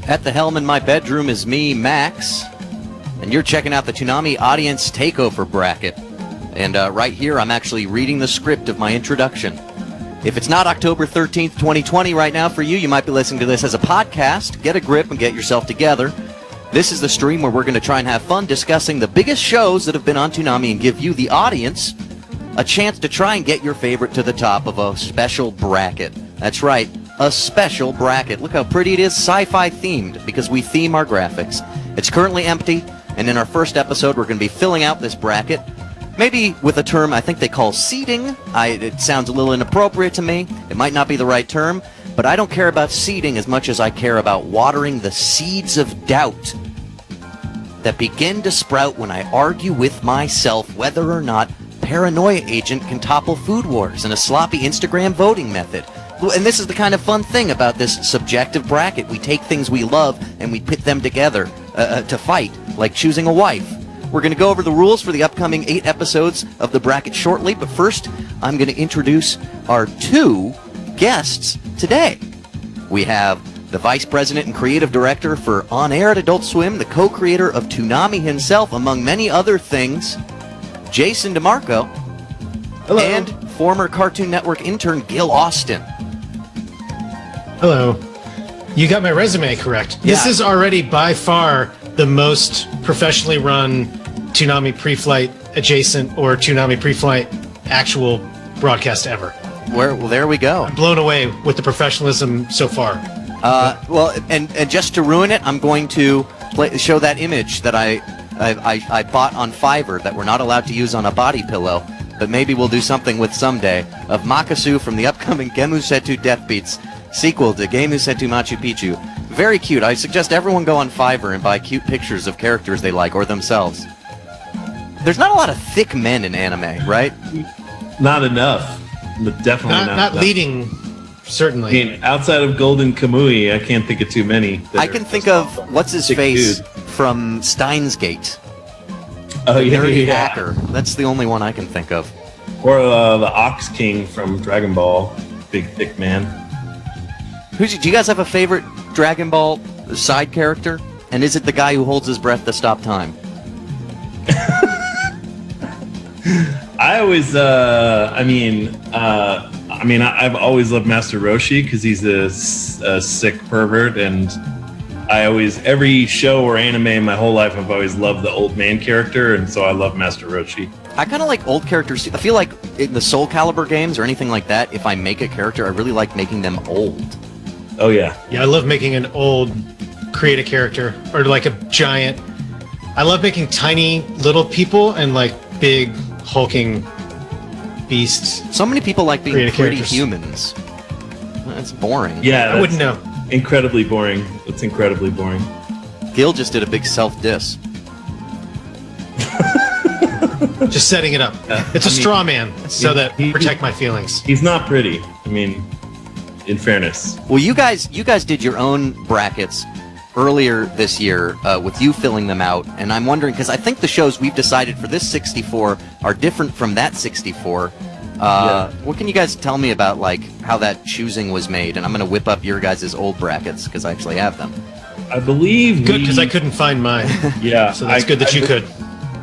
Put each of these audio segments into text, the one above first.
At the helm in my bedroom is me, Max, and you're checking out the Toonami Audience Takeover Bracket. And right here, I'm actually reading the script of my introduction. If it's not October 13th, 2020 right now for you, you might be listening to this as a podcast. Get a grip and get yourself together. This is the stream where we're going to try and have fun discussing the biggest shows that have been on Toonami and give you, the audience, a chance to try and get your favorite to the top of a special bracket. That's right, a special bracket. Look how pretty it is, sci-fi themed, because we theme our graphics. It's currently empty, and in our first episode, we're going to be filling out this bracket, maybe with a term I think they call seeding. It sounds a little inappropriate to me. It might not be the right term, but I don't care about seeding as much as I care about watering the seeds of doubt that begin to sprout when I argue with myself whether or not Paranoia Agent can topple Food Wars and a sloppy Instagram voting method. And this is the kind of fun thing about this subjective bracket. We take things we love and we pit them together to fight, like choosing a wife. We're going to go over the rules for the upcoming 8 episodes of the bracket shortly, but first, I'm going to introduce our 2 guests today. We have the Vice President and Creative Director for On Air at Adult Swim, the co-creator of Toonami himself, among many other things, Jason DeMarco. Hello. And former Cartoon Network intern Gill Austin. Hello. You got my resume correct. Yeah. This is already by far the most professionally run Toonami pre-flight adjacent or Toonami pre-flight actual broadcast ever. Well, there we go. I'm blown away with the professionalism so far. Well, and just to ruin it, I'm going to show that image that I bought on Fiverr that we're not allowed to use on a body pillow, but maybe we'll do something with someday, of Makasu from the upcoming Gemusetu Death Beats sequel to Gemusetu Machu Picchu. Very cute. I suggest everyone go on Fiverr and buy cute pictures of characters they like or themselves. There's not a lot of thick men in anime, right? Not enough. But definitely not Not enough. leading, certainly. I mean, outside of Golden Kamui, I can't think of too many. I can think of what's his thick face dude. from Steins Gate. Oh, yeah, Nerdy yeah. hacker. That's the only one I can think of. Or the Ox King from Dragon Ball. Big, thick man. Do you guys have a favorite Dragon Ball side character? And is it the guy who holds his breath to stop time? I always, I've always loved Master Roshi because he's a sick pervert, and every show or anime in my whole life, I've always loved the old man character, and so I love Master Roshi. I kind of like old characters. I feel like in the Soul Calibur games or anything like that, if I make a character, I really like making them old. Oh, yeah. Yeah, I love making an old create a character or like a giant. I love making tiny little people and like big hulking beasts. So many people like being Create pretty characters. humans. That's boring. Yeah, I wouldn't know. Incredibly boring. It's incredibly boring. Gil just did a big self-diss. Just setting it up. It's a straw man so that he- protect my feelings. He's not pretty. I mean, in fairness. Well, you guys did your own brackets earlier this year with you filling them out, and I'm wondering, because I think the shows we've decided for this 64 are different from that 64. What can you guys tell me about like how that choosing was made? And I'm going to whip up your guys' old brackets because I actually have them. I believe Good, because I couldn't find mine. Yeah. So that's good that you could.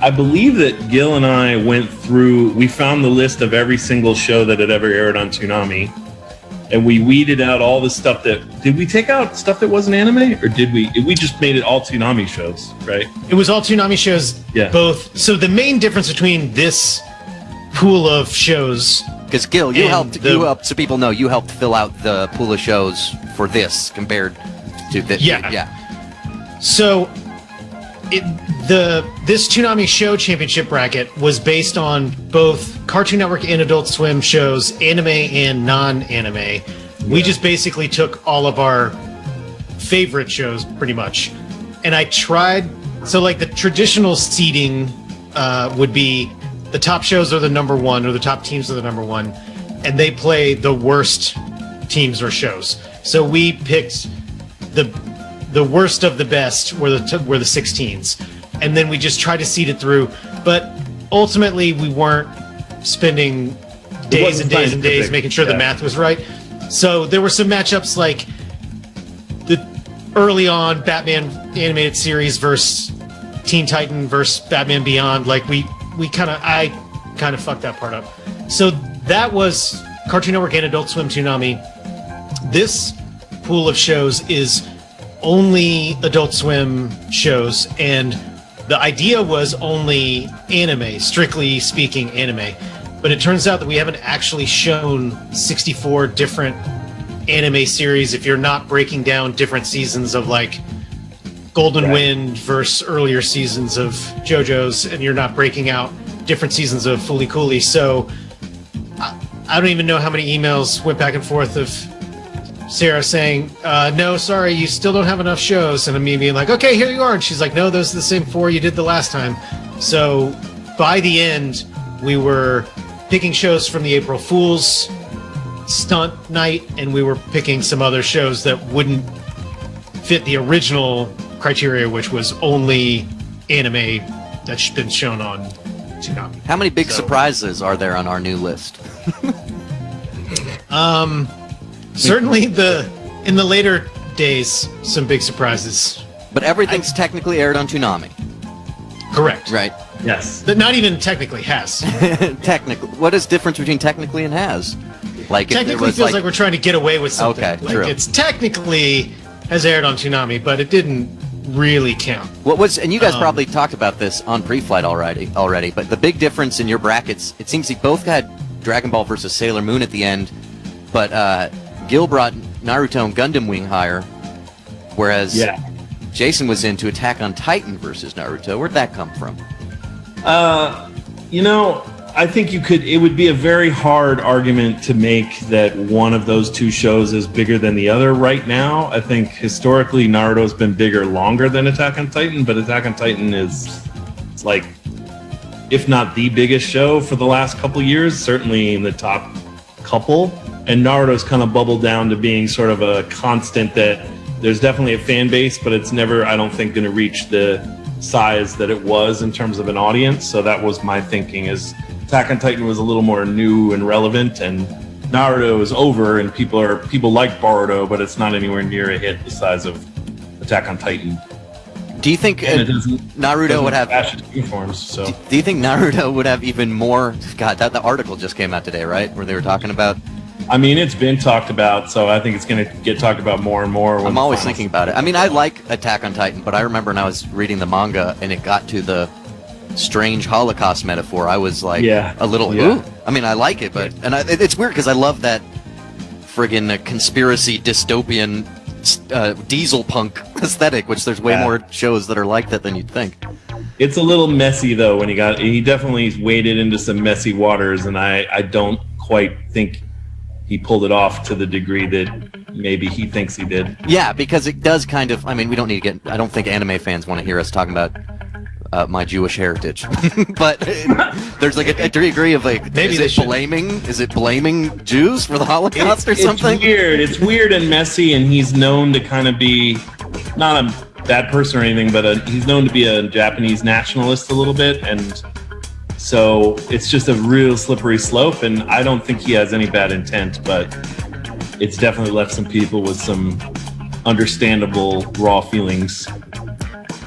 I believe that Gil and I went through, we found the list of every single show that had ever aired on Toonami, and we weeded out all the stuff did we take out stuff that wasn't anime, or did we just made it all Toonami shows, right? It was all Toonami shows, Yeah. both. So the main difference between this pool of shows, Because Gil, you And helped, so people know, you helped fill out the pool of shows for this compared to this. Yeah. So this Toonami Show Championship bracket was based on both Cartoon Network and Adult Swim shows, anime and non-anime. We just basically took all of our favorite shows, pretty much. And I tried, so like the traditional seeding would be the top shows are the number one, or the top teams are the number one, and they play the worst teams or shows. So we picked the worst of the best were the 16s, and then we just tried to seed it through. But ultimately, we weren't spending days and days and days making sure the math was right. So there were some matchups like early on Batman animated series versus Teen Titan versus Batman Beyond. Like I kind of fucked that part up. So that was Cartoon Network and Adult Swim Toonami. This pool of shows is only Adult Swim shows, and the idea was only anime, strictly speaking anime. But it turns out that we haven't actually shown 64 different anime series if you're not breaking down different seasons of like Golden Wind versus earlier seasons of JoJo's, and you're not breaking out different seasons of Fooly Cooly. So I don't even know how many emails went back and forth of Sarah saying, no, sorry, you still don't have enough shows. And me being like, okay, here you are. And she's like, no, those are the same 4 you did the last time. So by the end, we were picking shows from the April Fool's stunt night, and we were picking some other shows that wouldn't fit the original criteria, which was only anime that's been shown on Toonami. How many big surprises are there on our new list? Certainly in the later days, some big surprises. But everything's technically aired on Toonami. Correct. Right. Yes. But not even technically has. Technically. What is the difference between technically and has? Like technically feels like we're trying to get away with something. Okay, like true. It's technically has aired on Toonami, but it didn't really count. What was, and you guys probably talked about this on pre-flight already, but the big difference in your brackets, it seems you both had Dragon Ball versus Sailor Moon at the end, but Gill brought Naruto and Gundam Wing higher, whereas Jason was into Attack on Titan versus Naruto. Where'd that come from? I think it would be a very hard argument to make that one of those two shows is bigger than the other right now. I think historically Naruto's been bigger longer than Attack on Titan, but Attack on Titan is like, if not the biggest show for the last couple years, certainly in the top couple. And Naruto's kind of bubbled down to being sort of a constant that there's definitely a fan base, but it's never, I don't think, going to reach the size that it was in terms of an audience. So that was my thinking, is Attack on Titan was a little more new and relevant, and Naruto is over, and people like Boruto, but it's not anywhere near a hit the size of Attack on Titan. Do you think Naruto would have uniforms? So do you think Naruto would have even more? God, the article just came out today, right? Where they were talking about. I mean, it's been talked about, so I think it's going to get talked about more and more. I'm always thinking about it. I mean, I like Attack on Titan, but I remember when I was reading the manga and it got to the strange Holocaust metaphor, I was like a little, ooh. I mean, I like it, but it's weird because I love that friggin' conspiracy dystopian diesel punk aesthetic, which there's way more shows that are like that than you'd think. It's a little messy though when he definitely waded into some messy waters, and I don't quite think he pulled it off to the degree that maybe he thinks he did. Yeah, because it does kind of, I mean, we don't need to get, I don't think anime fans want to hear us talking about my Jewish heritage, but there's like a degree of like, maybe is it blaming Jews for the Holocaust or something? It's weird and messy, and he's known to kind of be not a bad person or anything, but he's known to be a Japanese nationalist a little bit, and so it's just a real slippery slope, and I don't think he has any bad intent, but it's definitely left some people with some understandable raw feelings.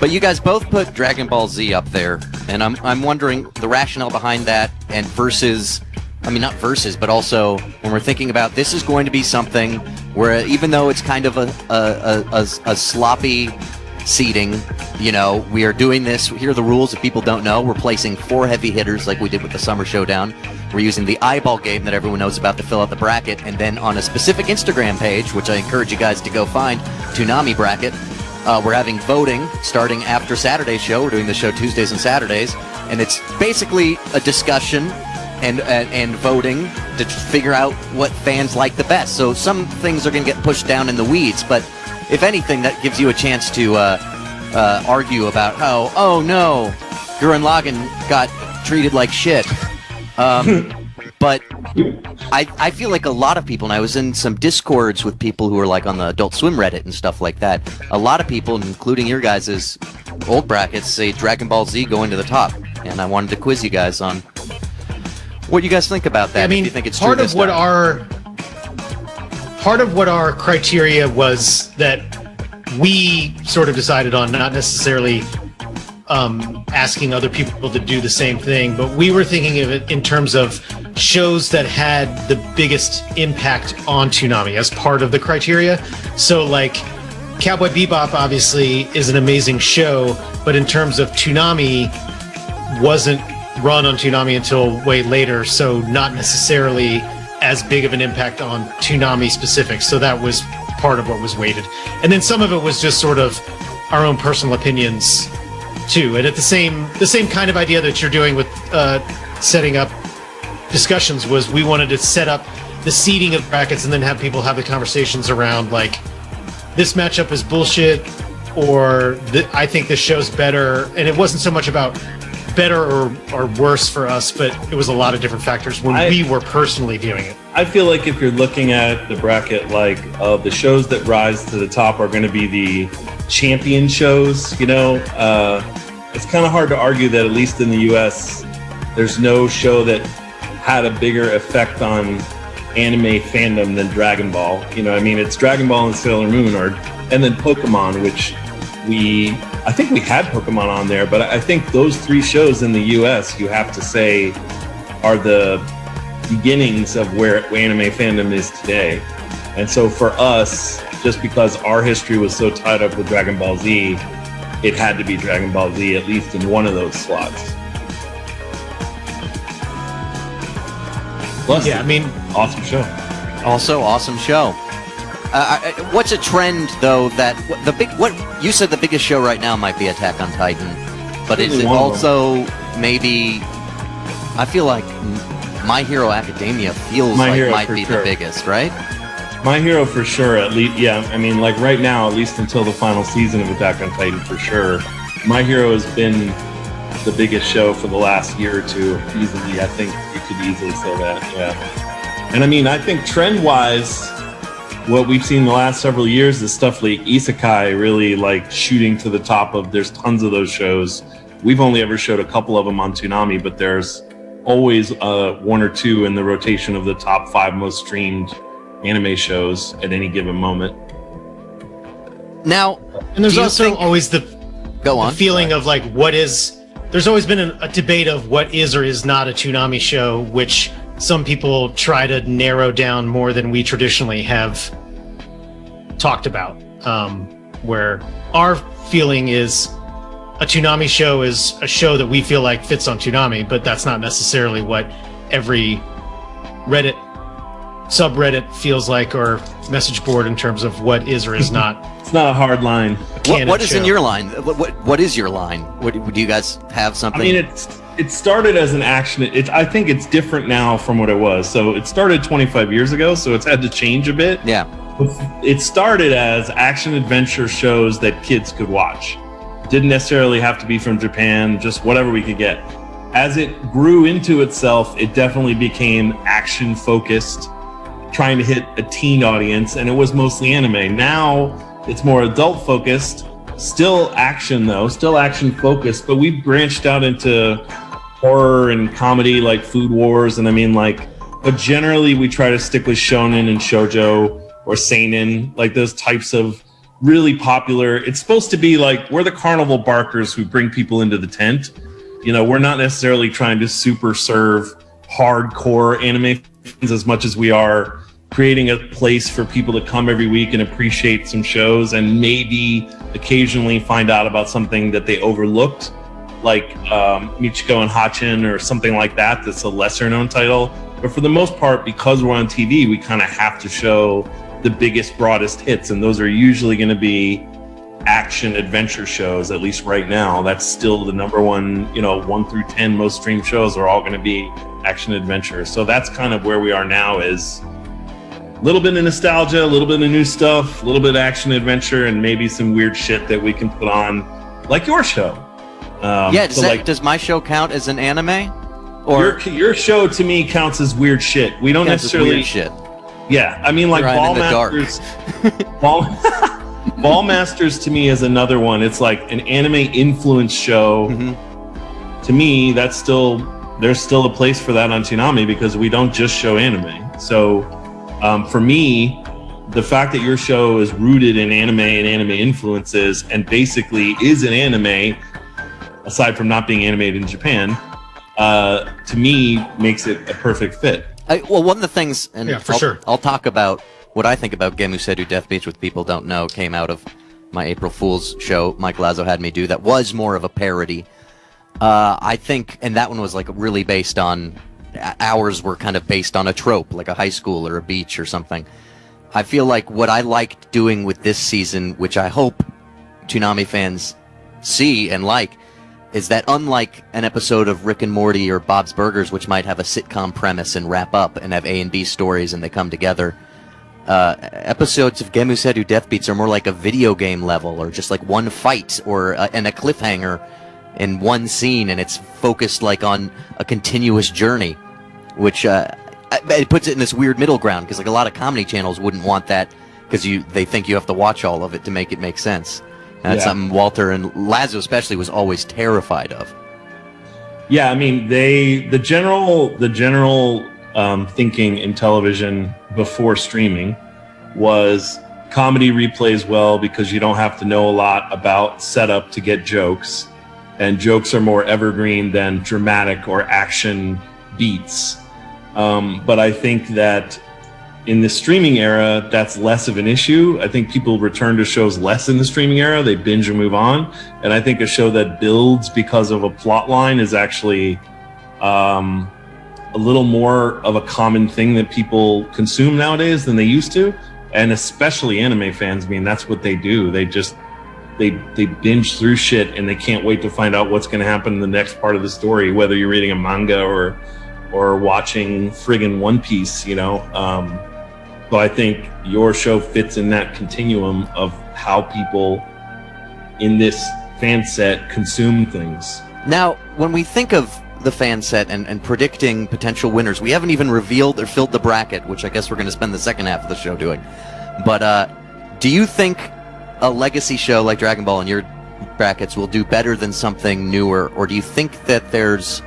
But you guys both put Dragon Ball Z up there, and I'm wondering the rationale behind that, and versus, I mean, not versus, but also when we're thinking about this is going to be something where even though it's kind of a sloppy seating, you know, we are doing this, here are the rules if people don't know, we're placing 4 heavy hitters like we did with the Summer Showdown. We're using the eyeball game that everyone knows about to fill out the bracket, and then on a specific Instagram page, which I encourage you guys to go find, Toonami Bracket, we're having voting starting after Saturday's show. We're doing the show Tuesdays and Saturdays, and it's basically a discussion and voting to figure out what fans like the best. So some things are going to get pushed down in the weeds, but if anything, that gives you a chance to argue about how, oh no, Gurren Lagann got treated like shit. But I feel like a lot of people, and I was in some discords with people who are like on the Adult Swim Reddit and stuff like that, a lot of people, including your guys' old brackets, say Dragon Ball Z going to the top. And I wanted to quiz you guys on what you guys think about that. I mean, if you think it's part true of what our criteria was that we sort of decided on, not necessarily asking other people to do the same thing, but we were thinking of it in terms of shows that had the biggest impact on Toonami as part of the criteria. So like Cowboy Bebop obviously is an amazing show, but in terms of Toonami, wasn't run on Toonami until way later, so not necessarily as big of an impact on Toonami specific. So that was part of what was weighted. And then some of it was just sort of our own personal opinions too. And at the same kind of idea that you're doing with setting up discussions was we wanted to set up the seeding of brackets and then have people have the conversations around like, this matchup is bullshit, or I think this show's better. And it wasn't so much about better or worse for us, but it was a lot of different factors when we were personally viewing it. I feel like if you're looking at the bracket, like the shows that rise to the top are going to be the champion shows, you know. It's kind of hard to argue that, at least in the US, there's no show that had a bigger effect on anime fandom than Dragon Ball. You know, I mean, it's Dragon Ball and Sailor Moon, and then Pokemon, which I think we had Pokemon on there, but I think those three shows in the US, you have to say, are the beginnings of where anime fandom is today. And so for us, just because our history was so tied up with Dragon Ball Z, it had to be Dragon Ball Z, at least in one of those slots. Plus, yeah, I mean, awesome show. Also, awesome show. What's a trend though that what you said the biggest show right now might be Attack on Titan, but is it also maybe? I feel like My Hero Academia feels like it might be the biggest, right? My Hero for sure, at least. Yeah, I mean, like right now, at least until the final season of Attack on Titan, for sure. My Hero has been the biggest show for the last year or two, easily. I think you could easily say that. Yeah, and I mean, I think trend-wise, what we've seen the last several years is stuff like Isekai really like shooting to the top of. There's tons of those shows. We've only ever showed a couple of them on Toonami, but there's always one or two in the rotation of the top 5 most streamed anime shows at any given moment. Now, and there's also always the feeling of like, what is? There's always been a debate of what is or is not a Toonami show, which some people try to narrow down more than we traditionally have talked about. Where our feeling is a Toonami show is a show that we feel like fits on Toonami, but that's not necessarily what every Reddit subreddit feels like, or message board, in terms of what is or is not. It's not a hard line. What is in your line? What is your line? Do you guys have something? I mean, it started as an action. I think it's different now from what it was. So it started 25 years ago, so it's had to change a bit. Yeah. It started as action adventure shows that kids could watch. Didn't necessarily have to be from Japan, just whatever we could get. As it grew into itself, it definitely became action focused, trying to hit a teen audience, and it was mostly anime. Now it's more adult focused, still action though, still action focused, but we branched out into horror and comedy like Food Wars, and I mean but generally we try to stick with shonen and shoujo or seinen, like those types of really popular. It's supposed to be like, we're the carnival barkers who bring people into the tent. You know, we're not necessarily trying to super serve hardcore anime fans as much as we are creating a place for people to come every week and appreciate some shows and maybe occasionally find out about something that they overlooked, like Michiko and Hachin or something like that, that's a lesser known title. But for the most part, because we're on TV, we kind of have to show the biggest, broadest hits, and those are usually going to be action adventure shows. At least right now, that's still the number one, 1 through 10 most streamed shows are all going to be action adventure. So that's kind of where we are now, is a little bit of nostalgia, a little bit of new stuff, a little bit of action adventure, and maybe some weird shit that we can put on, like your show. Does my show count as an anime? Or your show to me counts as weird shit. We don't necessarily weird shit. Yeah, I mean, like Ball Masters. Ball Masters to me is another one. It's like an anime influence show. Mm-hmm. To me, there's still a place for that on Toonami, because we don't just show anime. So for me, the fact that your show is rooted in anime and anime influences and basically is an anime, aside from not being animated in Japan, to me makes it a perfect fit. Well, one of the things, and yeah, for sure. I'll talk about what I think about Gemuseru Death Beach, which people don't know, came out of my April Fool's show Mike Lazo had me do that was more of a parody. I think, and that one was like really based on, ours were kind of based on a trope, like a high school or a beach or something. I feel like what I liked doing with this season, which I hope Toonami fans see and like, is that unlike an episode of Rick and Morty or Bob's Burgers, which might have a sitcom premise and wrap up and have A and B stories and they come together, episodes of Gemuseru Death Beats are more like a video game level, or just like one fight or and a cliffhanger in one scene, and it's focused like on a continuous journey, which it puts it in this weird middle ground, because like a lot of comedy channels wouldn't want that, because they think you have to watch all of it to make it make sense. And that's something Walter and Lazo especially was always terrified of. Yeah, I mean, the general thinking in television before streaming was comedy replays well because you don't have to know a lot about setup to get jokes, and jokes are more evergreen than dramatic or action beats. But I think that in the streaming era, that's less of an issue. I think people return to shows less in the streaming era. They binge and move on. And I think a show that builds because of a plot line is actually a little more of a common thing that people consume nowadays than they used to. And especially anime fans, I mean, that's what they do. They binge through shit and they can't wait to find out what's going to happen in the next part of the story, whether you're reading a manga or watching friggin' One Piece, you know. So I think your show fits in that continuum of how people in this fan set consume things. Now, when we think of the fan set and predicting potential winners, we haven't even revealed or filled the bracket, which I guess we're going to spend the second half of the show doing. But do you think a legacy show like Dragon Ball in your brackets will do better than something newer, or do you think that there's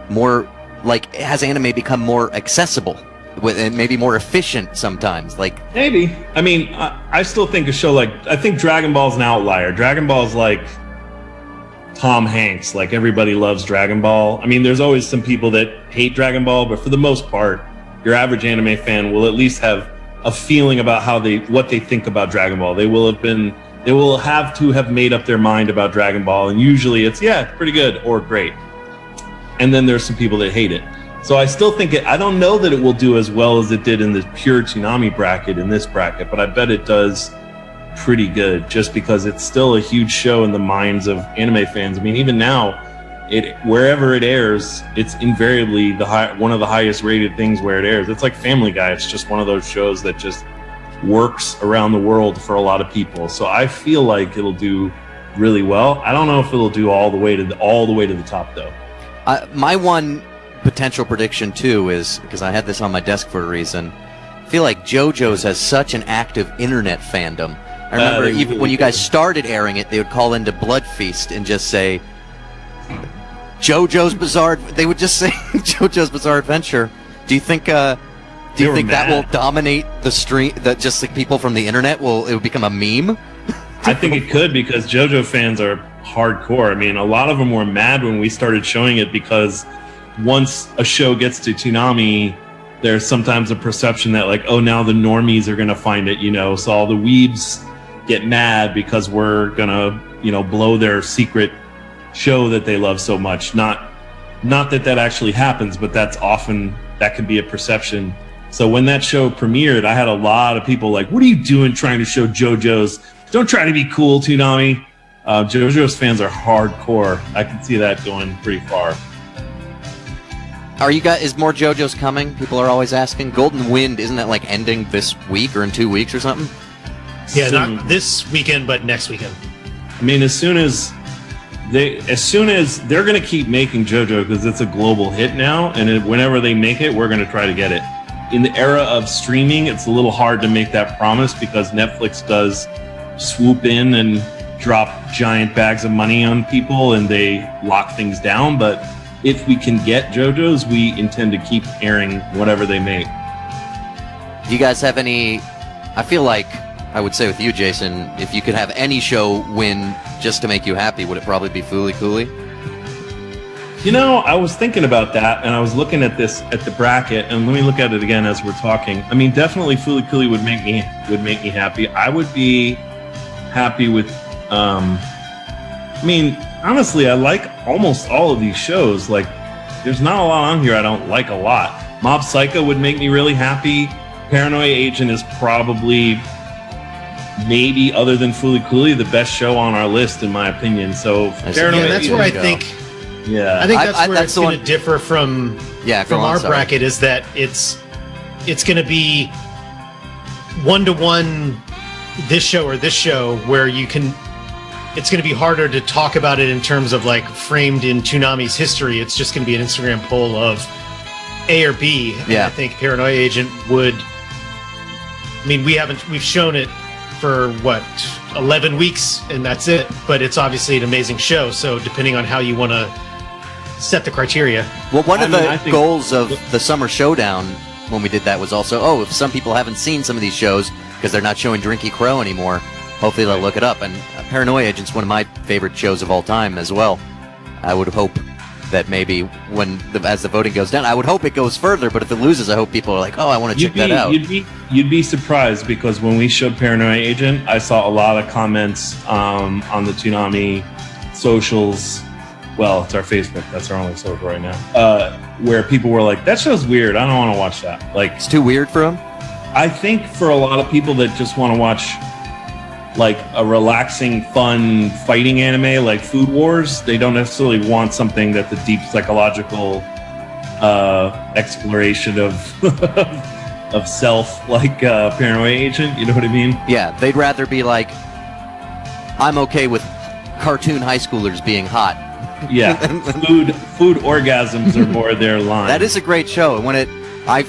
more, like, has anime become more accessible and maybe more efficient sometimes? Like, maybe. I mean, I still think a show like, I think Dragon Ball's an outlier. Dragon Ball's like Tom Hanks. Like, everybody loves Dragon Ball. I mean, there's always some people that hate Dragon Ball, but for the most part, your average anime fan will at least have a feeling about what they think about Dragon Ball. They will have to have made up their mind about Dragon Ball, and usually it's pretty good or great. And then there's some people that hate it. So I still think I don't know that it will do as well as it did in the pure Toonami bracket in this bracket, but I bet it does pretty good, just because it's still a huge show in the minds of anime fans. I mean, even now, wherever it airs, it's invariably one of the highest rated things where it airs. It's like Family Guy. It's just one of those shows that just works around the world for a lot of people. So I feel like it'll do really well. I don't know if it'll do all the way to the top, though. My one potential prediction too is, because I had this on my desk for a reason, I feel like JoJo's has such an active internet fandom. I remember even when you guys started airing it, they would call into Blood Feast and just say JoJo's Bizarre. They would just say JoJo's Bizarre Adventure. Do you think that will dominate the stream? That just like people from the internet it will become a meme? I think it could, because JoJo fans are hardcore. I mean, a lot of them were mad when we started showing it, because once a show gets to Toonami, there's sometimes a perception that, like, oh, now the normies are going to find it, you know, so all the weebs get mad because we're going to, you know, blow their secret show that they love so much. Not that actually happens, but that can be a perception. So when that show premiered, I had a lot of people like, what are you doing trying to show JoJo's? Don't try to be cool, Toonami. JoJo's fans are hardcore. I can see that going pretty far. Is more JoJo's coming? People are always asking. Golden Wind, isn't that like ending this week or in 2 weeks or something? Yeah, not this weekend, but next weekend. I mean, as soon as they're going to keep making JoJo, because it's a global hit now, and whenever they make it, we're going to try to get it. In the era of streaming, it's a little hard to make that promise, because Netflix does swoop in and drop giant bags of money on people, and they lock things down. But if we can get JoJo's, we intend to keep airing whatever they make. Do you guys have any I feel like I would say with you, Jason, if you could have any show win just to make you happy, would it probably be Fooly Cooly? You know, I was thinking about that, and I was looking at the bracket, and let me look at it again as we're talking. I mean, definitely Fooly Cooly would make me happy. I would be happy with. I mean, honestly, I like almost all of these shows. Like, there's not a lot on here I don't like a lot. Mob Psycho would make me really happy. Paranoia Agent is probably, maybe other than Fooly Cooly, the best show on our list, in my opinion. So, Paranoia that's Agent, where I think. Yeah, I think that's where it's going to differ from our bracket, is that it's going to be 1-to-1 this show or this show, where you can. It's going to be harder to talk about it in terms of like framed in Toonami's history. It's just going to be an Instagram poll of A or B. And I think Paranoia Agent would. I mean, we've shown it for 11 weeks, and that's it. But it's obviously an amazing show. So depending on how you want to set the criteria. Well, one of the goals of the Summer Showdown when we did that was also, if some people haven't seen some of these shows because they're not showing Drinky Crow anymore, hopefully they'll look it up. And Paranoia Agent's one of my favorite shows of all time as well. I would hope that maybe as the voting goes down, I would hope it goes further. But if it loses, I hope people are like, I want to check that out. You'd be surprised, because when we showed Paranoia Agent, I saw a lot of comments on the Toonami socials. Well, it's our Facebook. That's our only social right now. Where people were like, "That show's weird. I don't want to watch that." Like, it's too weird for them. I think for a lot of people that just want to watch like a relaxing, fun fighting anime like Food Wars, they don't necessarily want something that's a deep psychological exploration of of self, like Paranoia Agent. You know what I mean? Yeah, they'd rather be like, I'm okay with cartoon high schoolers being hot. Yeah, food orgasms are more their line. That is a great show, and when I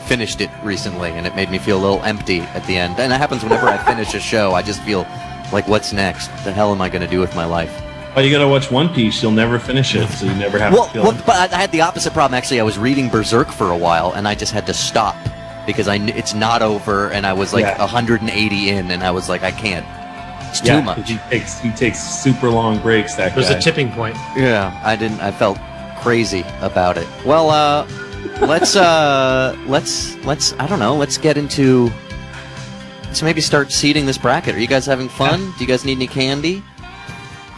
finished it recently, and it made me feel a little empty at the end. And it happens whenever I finish a show. I just feel like, what's next? What the hell am I going to do with my life? Oh, you got to watch One Piece. You'll never finish it, so you never have to feel it. But I had the opposite problem, actually. I was reading Berserk for a while, and I just had to stop because it's not over, and I was like 180 in, and I was like, I can't. It's too much. He takes super long breaks. There's a tipping point. Yeah, I felt crazy about it. Well, let's I don't know, let's get into, let's maybe start seeding this bracket. Are you guys having fun? Do you guys need any candy?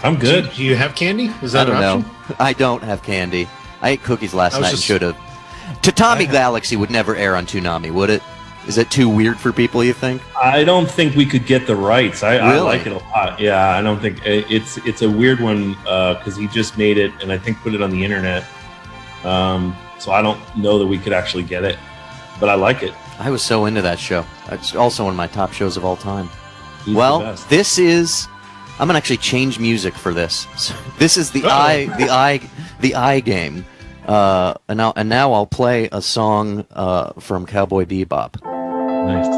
I'm good. Do you have candy? Is that an option? Know. I don't have candy. I ate cookies last night and should have. Toonami Galaxy would never air on Toonami, would it? Is it too weird for people, you think? I don't think we could get the rights. Really? I like it a lot. Yeah, I don't think it's a weird one because he just made it and I think put it on the internet. So I don't know that we could actually get it, but I like it. I was so into that show. It's also one of my top shows of all time. He's this is. I'm gonna actually change music for this. So this is the I game. And now I'll play a song from Cowboy Bebop. Nice.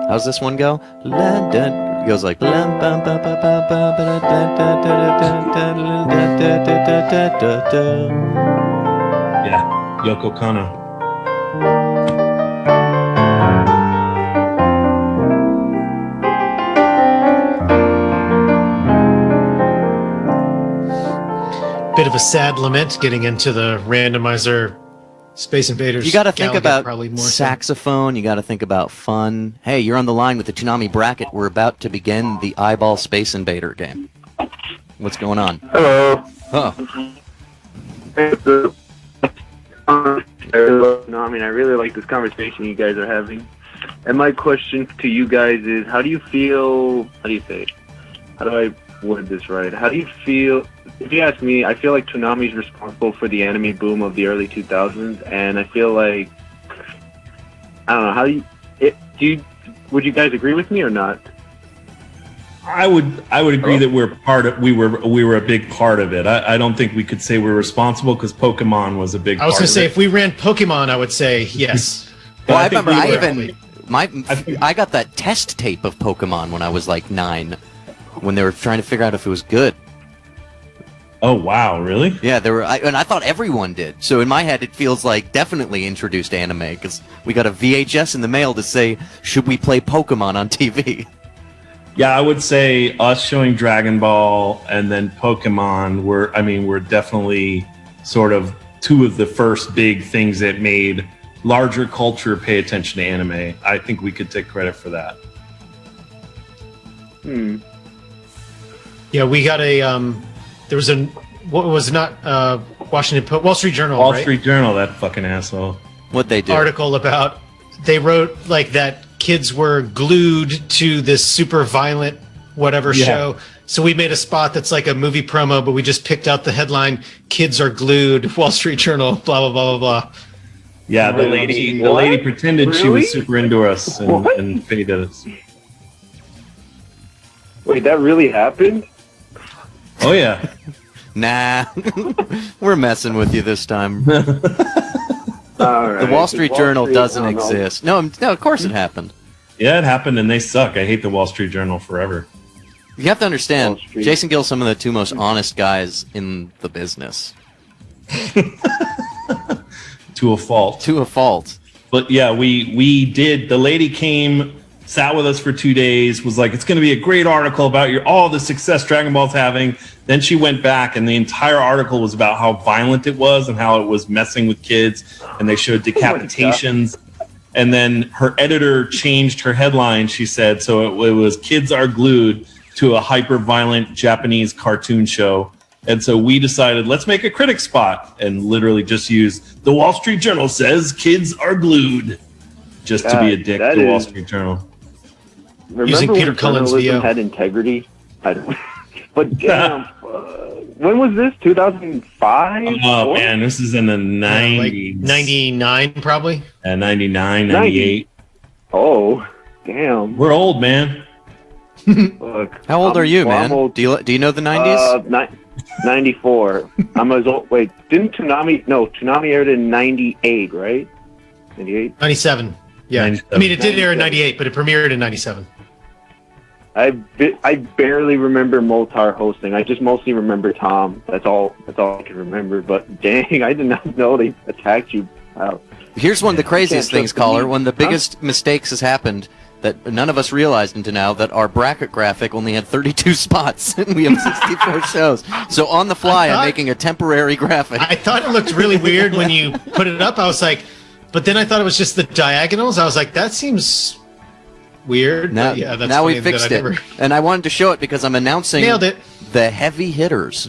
How's this one go? It goes like. Yeah, Yoko Kanno. Bit of a sad lament getting into the randomizer Space Invaders. You got to think about more saxophone. You got to think about fun. Hey, you're on the line with the Toonami bracket. We're about to begin the Eyeball Space Invader game. What's going on? Hello. Oh. No, I mean, I really like this conversation you guys are having. And my question to you guys is, how do you feel, how do I word this right? How do you feel, if you ask me, I feel like Toonami is responsible for the anime boom of the early 2000s, and I feel like, I don't know, would you guys agree with me or not? I would agree that we were a big part of it. I don't think we could say we're responsible because Pokemon was a big part of it. I was going to say, if we ran Pokemon, I would say yes. Well, I remember I got that test tape of Pokemon when I was like 9, when they were trying to figure out if it was good. Oh wow, really? Yeah, there were, and I thought everyone did. So in my head, it feels like definitely introduced anime because we got a VHS in the mail to say, should we play Pokemon on TV? Yeah, I would say us showing Dragon Ball and then Pokemon were definitely sort of two of the first big things that made larger culture pay attention to anime. I think we could take credit for that. Yeah, we got a there was what was not Wall Street Journal, Wall right? Street Journal, that fucking asshole. What'd they do? Article about they wrote like that kids were glued to this super violent whatever show. So we made a spot that's like a movie promo, but we just picked out the headline: "Kids are glued." Wall Street Journal. Blah blah blah blah blah. Yeah, the lady pretended she was super into us and paid us. Wait, that really happened? Oh yeah. Nah, we're messing with you this time. All right. The Wall Street Journal doesn't exist. No, of course it happened. Yeah, it happened, and they suck. I hate the Wall Street Journal forever. You have to understand, Wall Street. Jason Gill's some of the two most honest guys in the business. To a fault. To a fault. But yeah, we did. The lady came, sat with us for 2 days, was like, it's going to be a great article about all the success Dragon Ball's having. Then she went back, and the entire article was about how violent it was and how it was messing with kids, and they showed decapitations. And then her editor changed her headline, she said, so it was "Kids Are Glued to a Hyper-Violent Japanese Cartoon Show." And so we decided, let's make a critic spot and literally just use "The Wall Street Journal says kids are glued," just to be a dick to the Wall Street Journal. Remember Using Peter when Cullen's journalism VO. had integrity? I don't. But damn, when was this? 2005? Oh man, this is in the 90s. Like 99 probably. 99, 98. Oh, damn. We're old, man. Look, How old are you, well, man? I'm old. Do you know the 90s? 94. I'm as old. Wait, didn't Toonami aired in 98, right? 98? 97. Yeah. 97. I mean, it did air in 98, but it premiered in 97. I barely remember Moltar hosting. I just mostly remember Tom. That's all I can remember. But dang, I did not know they attacked you. Wow. Here's one of the craziest Can't things, trust the caller. media. One of the biggest mistakes has happened that none of us realized until now, that our bracket graphic only had 32 spots and we have 64 shows. So on the fly, I'm making a temporary graphic. I thought it looked really weird when you put it up. I was like, but then I thought it was just the diagonals. I was like, that seems weird. Now, But yeah, that's now we funny that fixed I it. never- And I wanted to show it because I'm announcing Nailed it. the heavy hitters.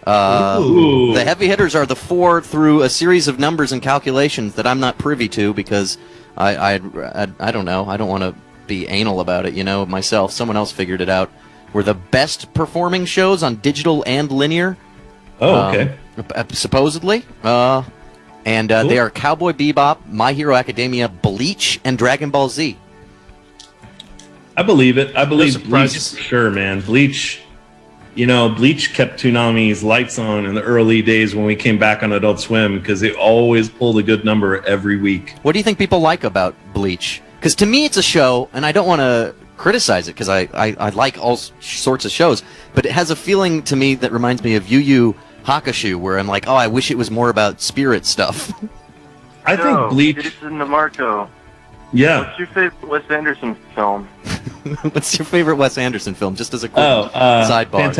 Ooh. The heavy hitters are the 4 through a series of numbers and calculations that I'm not privy to because I don't know. I don't want to be anal about it, myself. Someone else figured it out. Were the best performing shows on digital and linear. Oh, okay. Supposedly. And Cool. they are Cowboy Bebop, My Hero Academia, Bleach, and Dragon Ball Z. I believe it. I believe Bleach surprises. for sure, man. Bleach, Bleach kept Toonami's lights on in the early days when we came back on Adult Swim because they always pulled a good number every week. What do you think people like about Bleach? Because to me, it's a show, and I don't want to criticize it because I like all sorts of shows, but it has a feeling to me that reminds me of Yu Yu Hakusho, where I'm like, oh, I wish it was more about spirit stuff. I think Bleach. Jason DeMarco. Yeah. What's your favorite Wes Anderson film? What's your favorite Wes Anderson film? Just as a quick sidebar.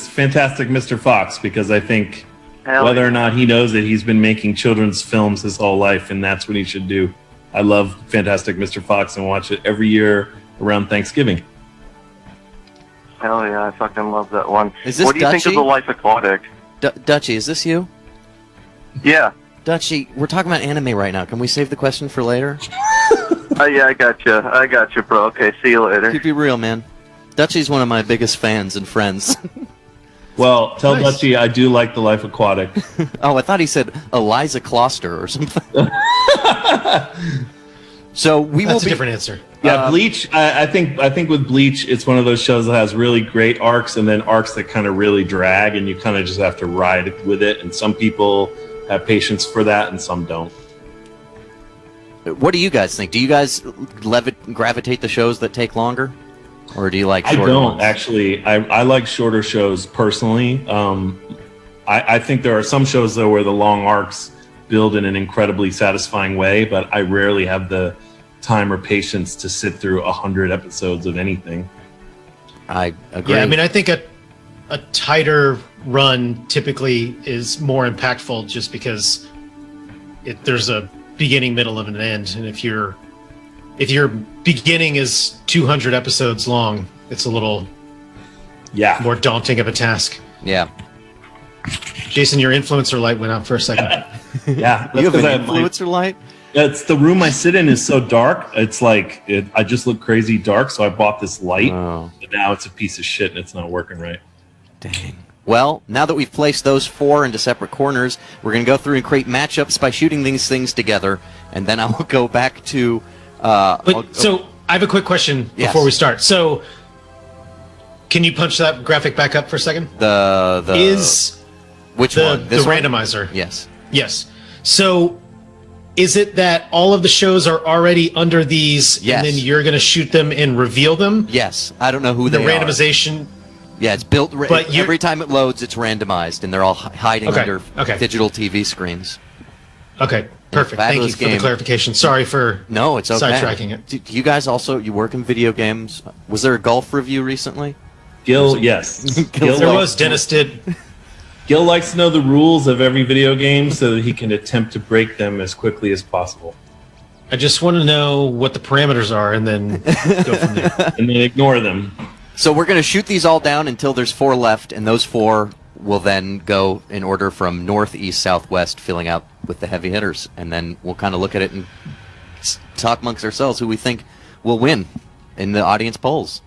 Fantastic Mr. Fox, because I think Hell whether yeah. or not he knows it, he's been making children's films his whole life, and that's what he should do. I love Fantastic Mr. Fox and watch it every year around Thanksgiving. Hell yeah, I fucking love that one. Is this What do you think Dutchie? of The Life Aquatic? Dutchie, is this you? Yeah. Dutchie, we're talking about anime right now. Can we save the question for later? Yeah, I got you, bro. Okay, see you later. Keep it real, man. Dutchie's one of my biggest fans and friends. Well, tell Nice. Dutchie I do like The Life Aquatic. Oh, I thought he said Eliza Kloster or something. So we will That's a be different answer. Yeah, Bleach. I think with Bleach, it's one of those shows that has really great arcs and then arcs that kind of really drag, and you kind of just have to ride with it. And some people have patience for that, and some don't. What do you guys think? Do you guys gravitate the shows that take longer, or do you like I shorter don't ones? actually. I like shorter shows personally. I think there are some shows though where the long arcs build in an incredibly satisfying way, but I rarely have the time or patience to sit through 100 episodes of anything. I agree. Yeah, I mean, I think a tighter run typically is more impactful just because there's a beginning, middle, and an end. And if your beginning is 200 episodes long, it's a little more daunting of a task. Yeah. Jason, your influencer light went out for a second. Yeah. You have an influencer light? It's the room I sit in is so dark. It's like I just look crazy dark, so I bought this light. Oh. But now it's a piece of shit and it's not working right. Dang. Well, now that we've placed those 4 into separate corners, we're going to go through and create matchups by shooting these things together, and then I will go back to... So I have a quick question before we start. So can you punch that graphic back up for a second? Which one? The randomizer. Yes. Yes. So is it that all of the shows are already under these, Yes. and then you're going to shoot them and reveal them? Yes. I don't know who they are. The randomization... Yeah, it's built. But every time it loads, it's randomized, and they're all hiding under digital TV screens. Okay, perfect. Thank you for the clarification. Sorry for it's okay. sidetracking it. Do you guys also work in video games? Was there a golf review recently? Gil, yes. There was. Dennis did. Gil likes to know the rules of every video game so that he can attempt to break them as quickly as possible. I just want to know what the parameters are, and then go from there. And then ignore them. So we're going to shoot these all down until there's 4 left, and those 4 will then go in order from north, east, south, west, filling out with the heavy hitters. And then we'll kind of look at it and talk amongst ourselves who we think will win in the audience polls.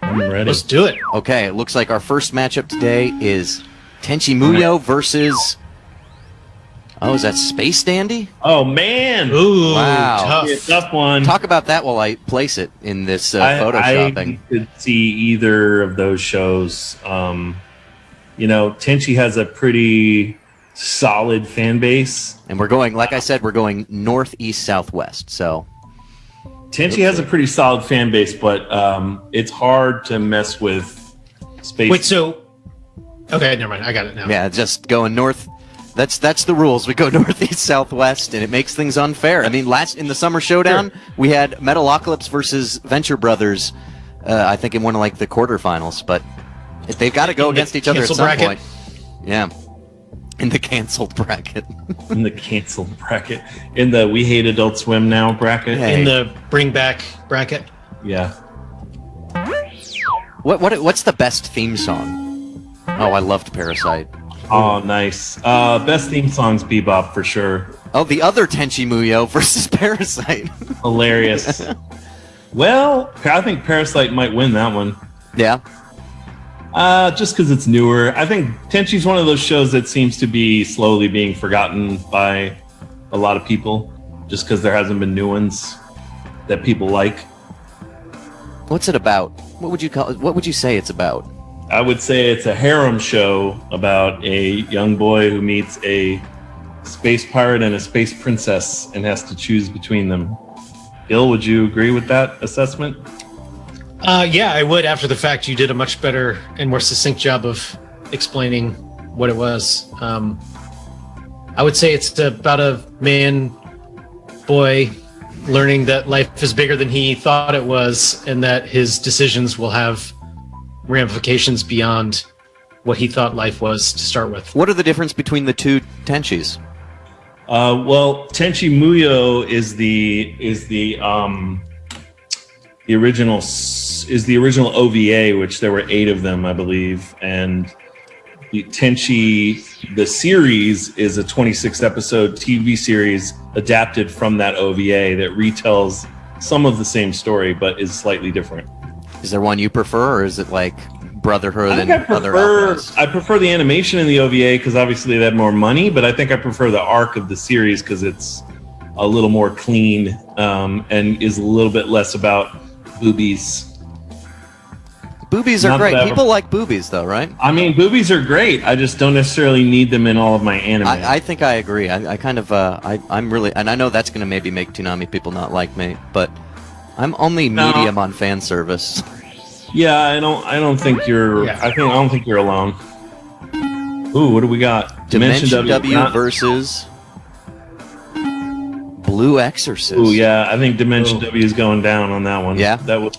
I'm ready. Let's do it. Okay, it looks like our first matchup today is Tenchi Muyo versus... Oh, is that Space Dandy? Oh, man! Ooh, wow. Tough one. Talk about that while I place it in this photoshopping. I could see either of those shows. Tenchi has a pretty solid fan base. And we're going, like I said, we're going north, east, southwest. So Tenchi has a pretty solid fan base, but it's hard to mess with Space. Wait, so... Okay, never mind. I got it now. Yeah, just going north... That's the rules. We go northeast, southwest, and it makes things unfair. I mean, in the summer showdown, we had Metalocalypse versus Venture Brothers. I think in one of the quarterfinals, but they've got to go against each other at some point. Yeah, in the canceled bracket. In the canceled bracket. In the We Hate Adult Swim Now bracket. Hey. In the Bring Back bracket. Yeah. What's the best theme song? Oh, I loved Parasite. Oh, nice. Best theme songs, Bebop, for sure. Oh, the other Tenchi Muyo versus Parasite. Hilarious. Well, I think Parasite might win that one. Yeah? Just because it's newer. I think Tenchi's one of those shows that seems to be slowly being forgotten by a lot of people, just because there hasn't been new ones that people like. What's it about? What would you call it? What would you say it's about? I would say it's a harem show about a young boy who meets a space pirate and a space princess and has to choose between them. Gil, would you agree with that assessment? Yeah, I would. After the fact, you did a much better and more succinct job of explaining what it was. I would say it's about a boy learning that life is bigger than he thought it was, and that his decisions will have ramifications beyond what he thought life was to start with. What are the difference between the two Tenchis? Well, Tenchi Muyo is the original OVA, which there were 8 of them, I believe, and the Tenchi, the series, is a 26-episode TV series adapted from that OVA that retells some of the same story, but is slightly different. Is there one you prefer, or is it like Brotherhood and other outlaws? I prefer the animation in the OVA because obviously they have more money, but I think I prefer the arc of the series because it's a little more clean and is a little bit less about boobies. Boobies are great. People like boobies, though, right? I mean, boobies are great. I just don't necessarily need them in all of my anime. I think I agree. I kind of, I'm really, and I know that's going to maybe make Toonami people not like me, but I'm only medium on fan service. Yeah, I don't think you're. Yeah. I don't think you're alone. Ooh, what do we got? Dimension W not- versus Blue Exorcist. Ooh, yeah, I think Dimension W is going down on that one. Yeah? That was.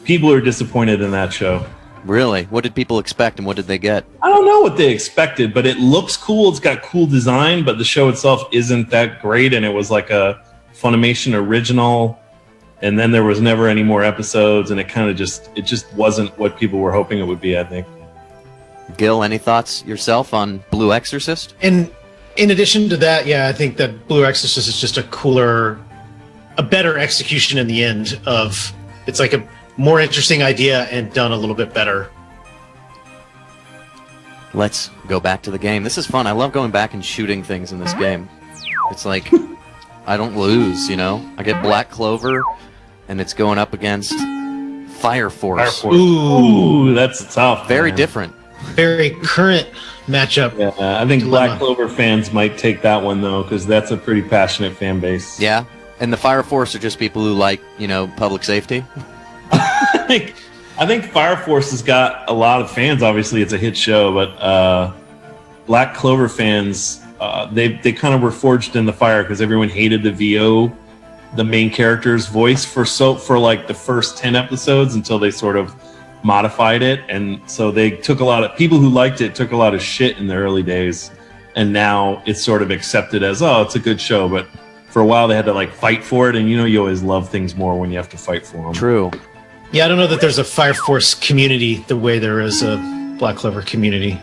People are disappointed in that show. Really? What did people expect and what did they get? I don't know what they expected, but it looks cool. It's got cool design, but the show itself isn't that great, and it was like a Funimation original, and then there was never any more episodes, and it just wasn't what people were hoping it would be, I think. Gil, any thoughts yourself on Blue Exorcist? And in addition to that, yeah, I think that Blue Exorcist is just a better execution in the end of, it's like a more interesting idea and done a little bit better. Let's go back to the game. This is fun. I love going back and shooting things in this game. It's like, I don't lose, you know? I get Black Clover, and it's going up against Fire Force. Ooh, that's tough. Very man. different. Very current matchup. Yeah, I think Dilemma. Black Clover fans might take that one, though, because that's a pretty passionate fan base. Yeah? And the Fire Force are just people who like, you know, public safety? I think Fire Force has got a lot of fans. Obviously, it's a hit show, but Black Clover fans, they kind of were forged in the fire because everyone hated the VO, the main character's voice for like the first 10 episodes until they sort of modified it, and so they took a lot of people who liked it took a lot of shit in the early days, and now it's sort of accepted as, oh, it's a good show, but for a while they had to like fight for it, and you know you always love things more when you have to fight for them. True. Yeah, I don't know that there's a Fire Force community the way there is a Black Clover community.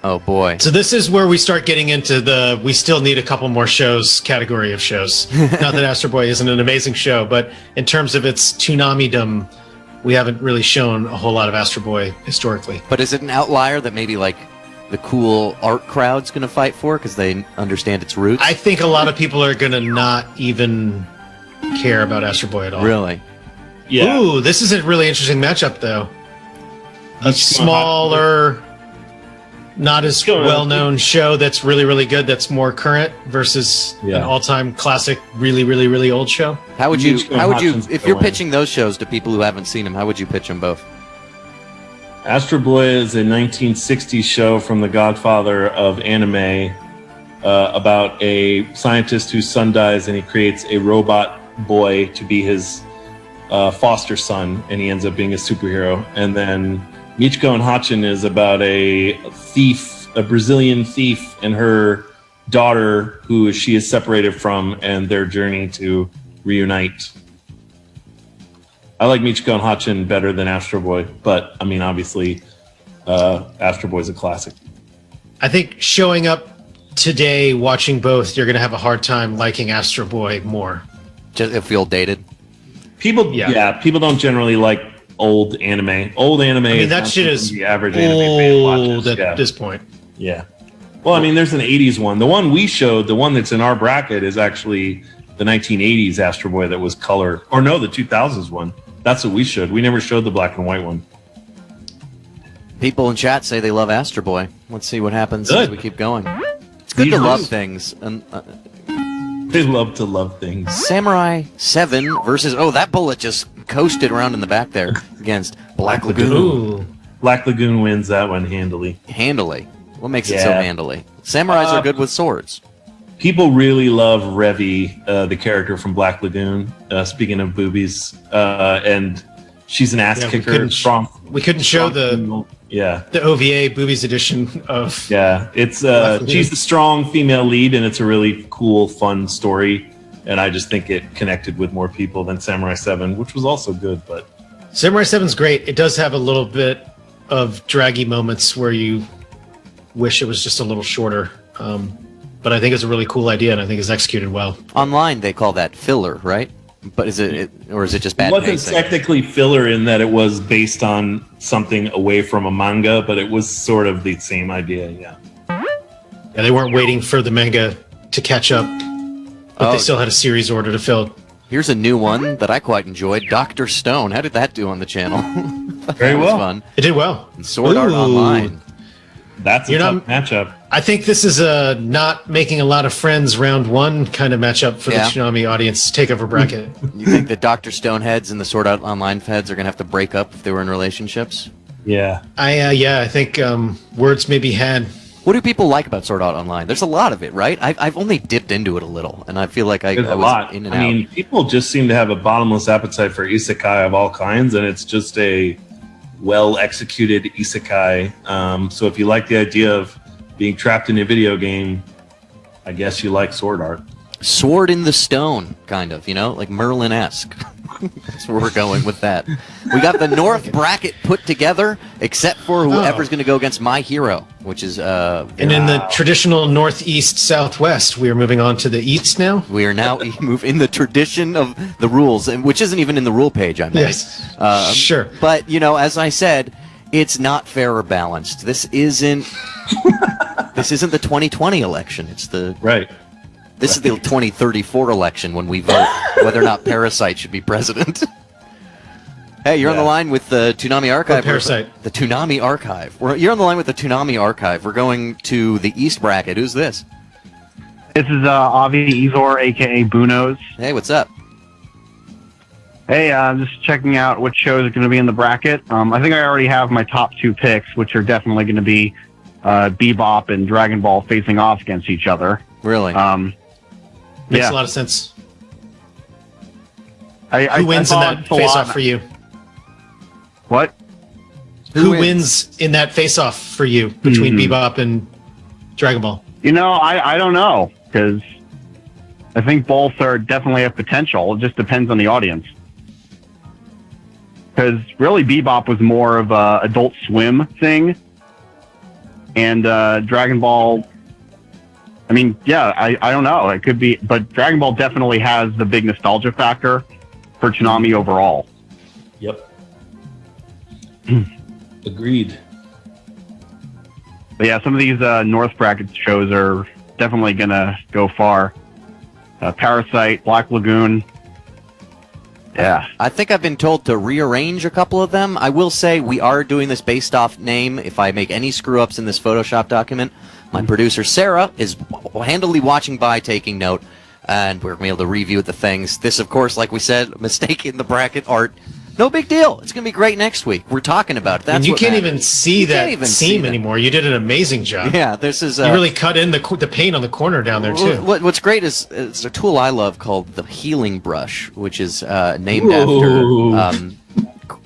Oh, boy. So this is where we start getting into the we still need a couple more shows category of shows. Not that Astro Boy isn't an amazing show, but in terms of its Toonami-dom, we haven't really shown a whole lot of Astro Boy historically. But is it an outlier that maybe, like, the cool art crowd's going to fight for because they understand its roots? I think a lot of people are going to not even care about Astro Boy at all. Really? Yeah. Ooh, this is a really interesting matchup, though. A smaller, not as well-known show that's really, really good, that's more current, versus an all-time classic, really, really, really old show. How would you, if you're pitching those shows to people who haven't seen them, how would you pitch them both? Astro Boy is a 1960s show from the godfather of anime about a scientist whose son dies, and he creates a robot boy to be his foster son, and he ends up being a superhero. And then Michiko and Hachin is about a thief, a Brazilian thief, and her daughter, who she is separated from, and their journey to reunite. I like Michiko and Hachin better than Astro Boy, but I mean, obviously, Astro Boy's a classic. I think showing up today, watching both, you're going to have a hard time liking Astro Boy more. Just it feel dated? People, people don't generally like old anime. Old anime. I mean, is that not shit is something the average anime fan old watches. at this point. Yeah. Well, I mean, there's an 80s one. The one we showed, the one that's in our bracket, is actually the 1980s Astro Boy that was color. Or no, the 2000s one. That's what we showed. We never showed the black and white one. People in chat say they love Astro Boy. Let's see what happens as we keep going. It's good These to love are- things. And They love to love things. Samurai 7 versus... Oh, that bullet just coasted around in the back there against Black Lagoon. Ooh. Black Lagoon wins that one handily. Handily. What makes it so Yeah. handily? Samurais are good with swords. People really love Revy, the character from Black Lagoon. Speaking of boobies, and she's an ass Yeah, we kicker. couldn't Strong. We couldn't show strong female. the OVA Boobies edition of... Yeah, it's Black Lagoon. she's the strong female lead, and it's a really cool, fun story. And I just think it connected with more people than Samurai 7, which was also good. But Samurai 7's great. It does have a little bit of draggy moments where you wish it was just a little shorter. But I think it's a really cool idea, and I think it's executed well. Online, they call that filler, right? But is it or is it just bad it wasn't pacing? technically filler in that it was based on something away from a manga, but it was sort of the same idea. Yeah. Yeah, they weren't waiting for the manga to catch up, but they still had a series order to fill. Here's a new one that I quite enjoyed. Dr. Stone. How did that do on the channel? Very That was well. fun. It did well. And Sword Art Ooh. Online. That's a You're tough not- matchup. I think this is a not making a lot of friends round one kind of matchup for Yeah. the Toonami Audience Takeover Bracket. You think the Dr. Stone heads and the Sword Art Online heads are going to have to break up if they were in relationships? Yeah. I think words may be had. What do people like about Sword Art Online? There's a lot of it, right? I've only dipped into it a little, and I feel like I There's was a lot. in and I out. mean, people just seem to have a bottomless appetite for isekai of all kinds, and it's just a well-executed isekai. So if you like the idea of being trapped in a video game, I guess you like Sword Art. Sword in the stone, kind of, like Merlin-esque. That's where we're going with that. We got the North bracket put together, except for whoever's going to go against my hero, which is... and in the traditional Northeast Southwest, we are moving on to the East now? We are now move in the tradition of the rules, and which isn't even in the rule page I made. Yes. Sure. But, as I said, it's not fair or balanced. This isn't the 2020 election. It's the... Right. This is the 2034 election when we vote whether or not Parasite should be president. Hey, you're on the line with the Toonami Archive. Parasite. The Toonami Archive. You're on the line with the Toonami Archive. We're going to the East bracket. Who's this? This is Avi Izor, a.k.a. Bunos. Hey, what's up? Hey, I'm just checking out which shows are going to be in the bracket. I think I already have my top 2 picks, which are definitely going to be Bebop and Dragon Ball facing off against each other. Really? Makes a lot of sense. Who wins in that face-off for you? What? Who wins in that face-off for you between Bebop and Dragon Ball? I don't know, because I think both are definitely have potential. It just depends on the audience. Because really, Bebop was more of a Adult Swim thing, and Dragon Ball... I mean, yeah, I don't know. It could be, but Dragon Ball definitely has the big nostalgia factor for Toonami overall. Yep. Agreed. But yeah, some of these North bracket shows are definitely going to go far. Parasite, Black Lagoon. Yeah. I think I've been told to rearrange a couple of them. I will say we are doing this based off name. If I make any screw-ups in this Photoshop document, my producer, Sarah, is handily watching by, taking note, and we're going to be able to review the things. This, of course, like we said, a mistake in the bracket art. No big deal. It's going to be great next week. We're talking about it. That's and you what can't matters. even see that seam anymore. You did an amazing job. Yeah, this is... you really cut in the paint on the corner down there, too. What's great is it's a tool I love called the Healing Brush, which is named after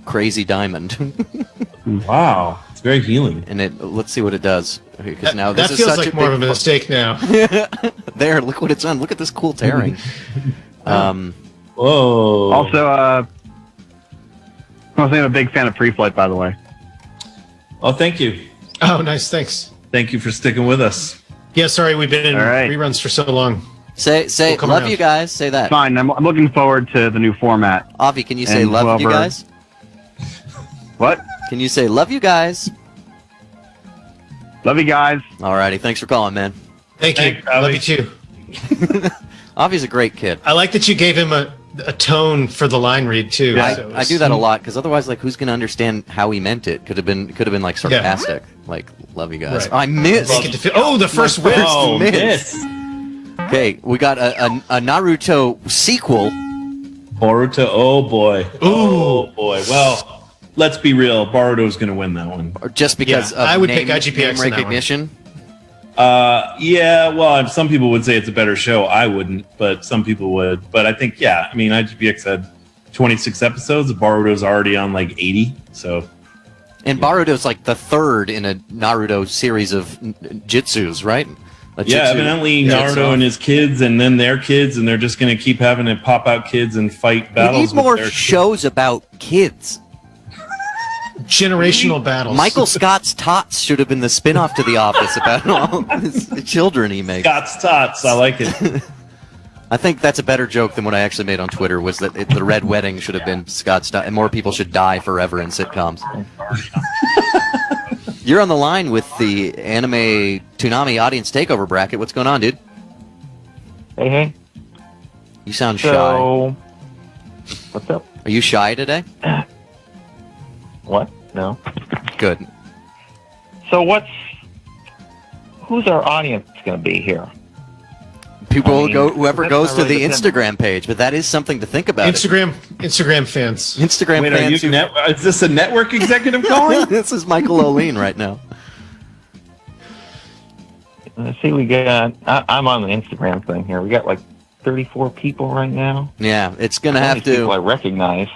Crazy Diamond. Wow. It's very healing. And let's see what it does. Because now this that is feels such like a more big of a mistake now. There, look what it's done. Look at this cool tearing. Whoa. Also, I was a big fan of Pre-Flight, by the way. Oh, thank you. Oh, nice. Thanks. Thank you for sticking with us. Yeah, sorry, we've been in right. reruns for so long. Say, We'll come love around. you guys. Say that. Fine, I'm looking forward to the new format. Avi, can you say And love you whoever- guys? What? Can you say love you guys? Love you guys. Alrighty, thanks for calling, man. Thank you. Thanks, Love Avi. you, too. Avi's a great kid. I like that you gave him a tone for the line read, too. Yeah. So I do that a lot because otherwise, like, who's gonna understand how he meant it? Could have been like sarcastic. Like, love you guys. Right. I missed. Make it the first win. Oh, miss. miss. Okay, we got a Naruto sequel. Boruto. Oh, boy. Ooh. Oh, boy. Well, let's be real. Boruto's going to win that one. Or just because Yeah, of I would name, pick IGPX name in that one. recognition. Yeah, well, some people would say it's a better show. I wouldn't, but some people would. But I think, yeah, I mean, IGPX had 26 episodes. Boruto's already on like 80, so... And Boruto's like the third in a Naruto series of jutsus, right? Yeah, evidently Naruto and his kids, and then their kids, and they're just going to keep having to pop out kids and fight We battles. need more with their shows about kids. Generational battles. Michael Scott's Tots should have been the spin-off to The Office about all his children he makes. Scott's Tots. I like it. I think that's a better joke than what I actually made on Twitter, was that the Red Wedding should have been Scott's Tots, and more people should die forever in sitcoms. You're on the line with the Anime Toonami Audience Takeover Bracket. What's going on, dude? Hey. You sound shy. So, what's up? Are you shy today? What? No. Good. So who's our audience going to be here? People will I mean, go, whoever that's goes not to really the the Instagram page, but that is something to think about. Instagram fans. Instagram Wait, are fans. you is this a network executive calling? This is Michael O'Lean right now. let's see, we got. I'm on the Instagram thing here. We got like 34 people right now. Yeah, it's gonna How have many people I to. recognize.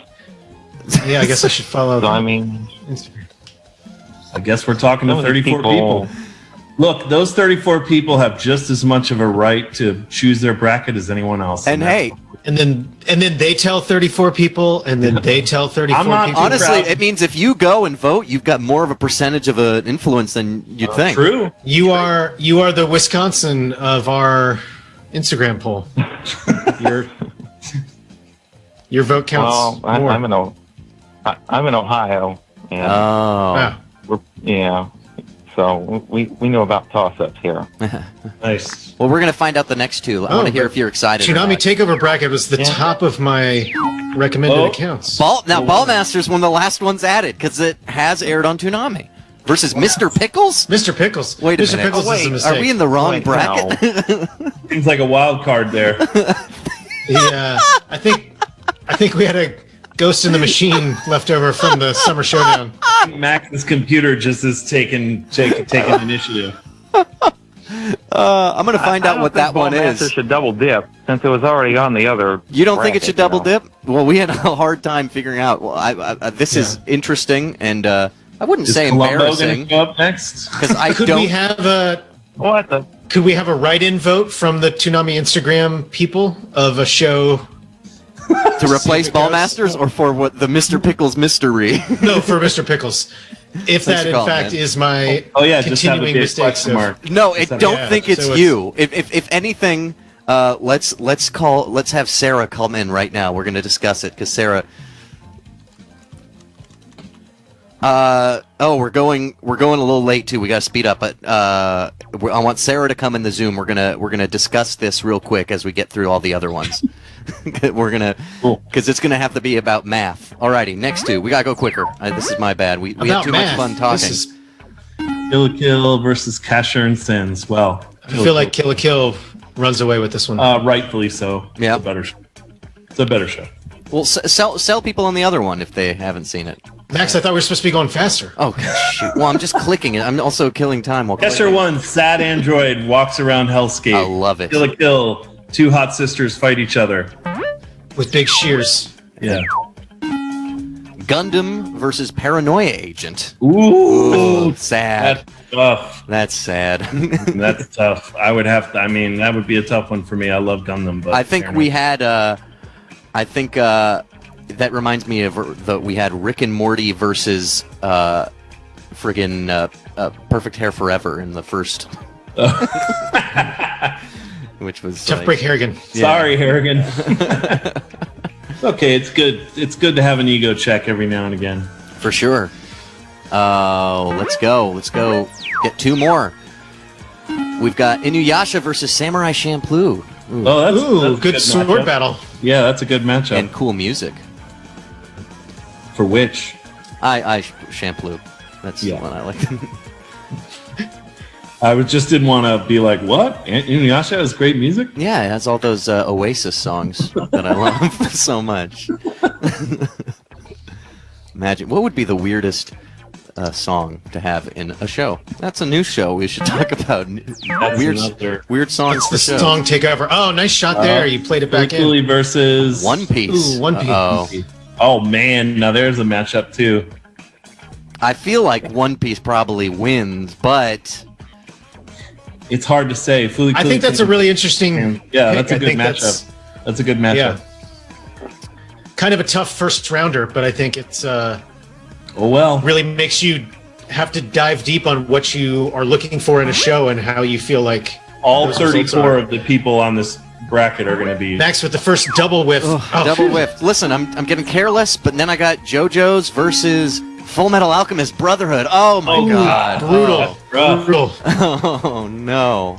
Yeah, I guess I should follow. So I mean, Instagram. I guess we're talking to some of these 34 people. Look, those 34 people have just as much of a right to choose their bracket as anyone else. And hey, And then they tell 34 people, and then they tell 34 I'm not- people. honestly, it means if you go and vote, you've got more of a percentage of an influence than you'd think. True. You are the Wisconsin of our Instagram poll. Your vote counts well, more. I'm in Ohio, and Oh. Wow. yeah. So we know about toss-ups here. Nice. Well, we're gonna find out the next two. I Oh, want to hear but if you're excited. or Toonami not. Takeover Bracket was the Yeah. top of my recommended Oh. accounts. Ballmaster's one of the last ones added because it has aired on Toonami versus Mr. Pickles. Mr. Pickles. Wait a Mr. minute. Pickles Oh, is a wait. mistake. Are we in the wrong Wait, bracket? Seems like a wild card there. Yeah, I think we had a Ghost in the Machine left over from the Summer Showdown. Max's computer just is taking initiative. I'm gonna find out what that one Master is. should double dip since it was already on the other. You don't think it bracket, should double you know? dip? Well, we had a hard time figuring out. Well, this is interesting, and I wouldn't Is say Columbo going embarrassing to go up next? because I Could don't. we have a What the? Could we have a write-in vote from the Toonami Instagram people of a show? to replace if it goes. Ballmasters or for what the Mr. Pickles mystery? No, for Mr. Pickles. If Thanks that for in calling, fact man. is my Oh yeah, just have a continuing big mistakes. question mark. No, I don't Yeah, think it's so it's- you. If anything, let's have Sarah come in right now. We're going to discuss it because Sarah. We're going a little late too. We got to speed up, but I want Sarah to come in the Zoom. We're gonna discuss this real quick as we get through all the other ones. We're gonna because it's gonna have to be about math. Alrighty, next two. We gotta go quicker. This is my bad. We had About too math. much fun talking. This is, Kill la Kill versus Casher and Sins. Well, I feel like Kill la Kill runs away with this one. rightfully so. Yeah. It's a better show. It's a better show. Well, sell people on the other one if they haven't seen it. Max, I thought we were supposed to be going faster. Oh shoot! Well, I'm just clicking it. I'm also killing time while Casher clicking. 1, sad android walks around Hellscape. I love it. Kill la Kill, two hot sisters fight each other. With big shears. Yeah. Gundam versus Paranoia Agent. Ooh, Sad. that's tough. That's sad. That's tough. I would have to. I mean, that would be a tough one for me. I love Gundam, but I think we had. I think that reminds me of we had Rick and Morty versus friggin' Perfect Hair Forever in the first, which was Tough like- break Harrigan. Sorry, Harrigan. Okay, it's good. It's good to have an ego check every now and again. for sure. Let's go. Let's go. Get two more. We've got Inuyasha versus Samurai Champloo. Ooh. Oh, that's, Ooh, that's a good sword matchup. battle. Yeah, that's a good matchup. And cool music. For which? I Champloo. That's the Yeah. one I like. Just didn't want to be like, what? Inuyasha has great music? Yeah, it has all those Oasis songs that I love so much. Imagine what would be the weirdest song to have in a show. That's a new show we should talk about. That's Weird, another. weird songs It's for the show. song takeover. Oh, nice shot there. You played it back in. Hercule versus One Piece. Ooh, One Piece. Oh, Oh man, now there's a matchup too. I feel like One Piece probably wins, but It's hard to say. I think that's a really interesting. Yeah, that's a pick. I good think matchup. That's a good matchup. Yeah. Kind of a tough first rounder, but I think it's Oh well. really makes you have to dive deep on what you are looking for in a show and how you feel like All those results 34 are. of the people on this bracket are going to be. Max with the first double whiff. Oh, double whiff. Listen, I'm getting careless, but then I got JoJo's versus Full Metal Alchemist Brotherhood. Oh my god. brutal. That's rough. Brutal. Oh no.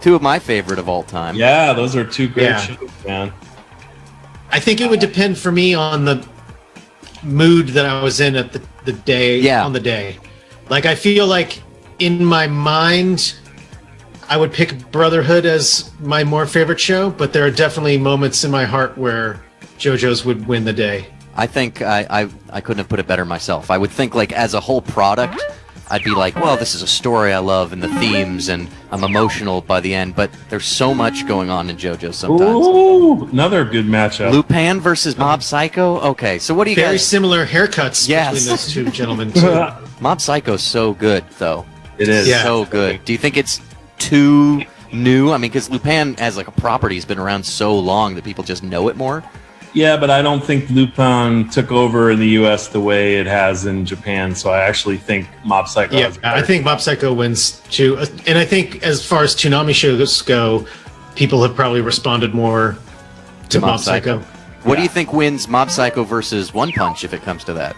Two of my favorite of all time. Yeah, those are two great Yeah. shows, man. I think it would depend for me on the mood that I was in at the day. Yeah. On the day. Like, I feel like in my mind, I would pick Brotherhood as my more favorite show, but there are definitely moments in my heart where JoJo's would win the day. I think I couldn't have put it better myself. I would think like as a whole product, I'd be like, well, this is a story I love and the themes, and I'm emotional by the end. But there's so much going on in JoJo sometimes. Ooh, another good matchup. Lupin versus Mob Psycho. Okay, so what do you Very guys? similar haircuts Yes. between those two gentlemen. Too. Mob Psycho's so good, though. It is. Yeah. So good. Do you think it's too new? I mean, because Lupin as like a property has been around so long that people just know it more. Yeah, but I don't think Lupin took over in the U.S. the way it has in Japan. So I actually think Mob Psycho. Yeah, has a better I think Mob Psycho wins too. And I think as far as Toonami shows go, people have probably responded more to Mob Psycho. What do you think wins Mob Psycho versus One Punch if it comes to that?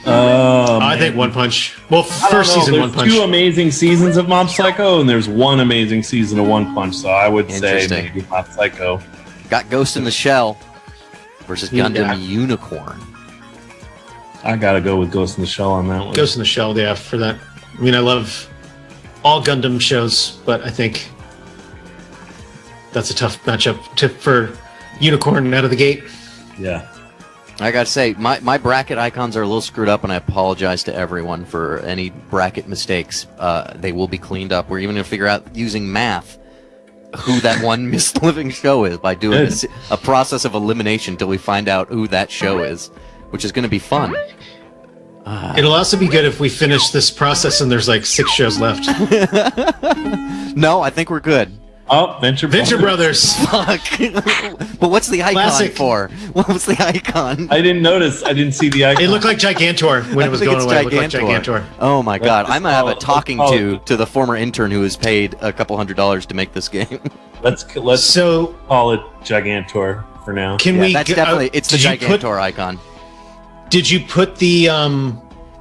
I think One Punch. Well, first season there's One Punch. 2 amazing seasons of Mob Psycho, and there's 1 amazing season of One Punch. So I would say Interesting. maybe Mob Psycho. Got Ghost in the Shell versus Gundam Yeah. Unicorn. I gotta go with Ghost in the Shell on that one. Ghost in the Shell, yeah, for that. I mean, I love all Gundam shows, but I think that's a tough matchup for Unicorn out of the gate. Yeah. I gotta say, my bracket icons are a little screwed up, and I apologize to everyone for any bracket mistakes. They will be cleaned up. We're even gonna figure out using math who that one missed living show is by doing a process of elimination till we find out who that show is, which is gonna be fun. It'll also be good if we finish this process and there's like 6 shows left. No, I think we're good. Oh, Venture Brothers. Fuck. But what's the icon Classic. for? What was the icon? I didn't notice. I didn't see the icon. It looked like Gigantor when it was think going it's away. It looked like Gigantor. Oh my god, I'm gonna have a let's talking call to the former intern who was paid a couple $100 to make this game. Let's So call it Gigantor for now. can Yeah, we? that's go- definitely it's the did you put- Gigantor icon. Did you put the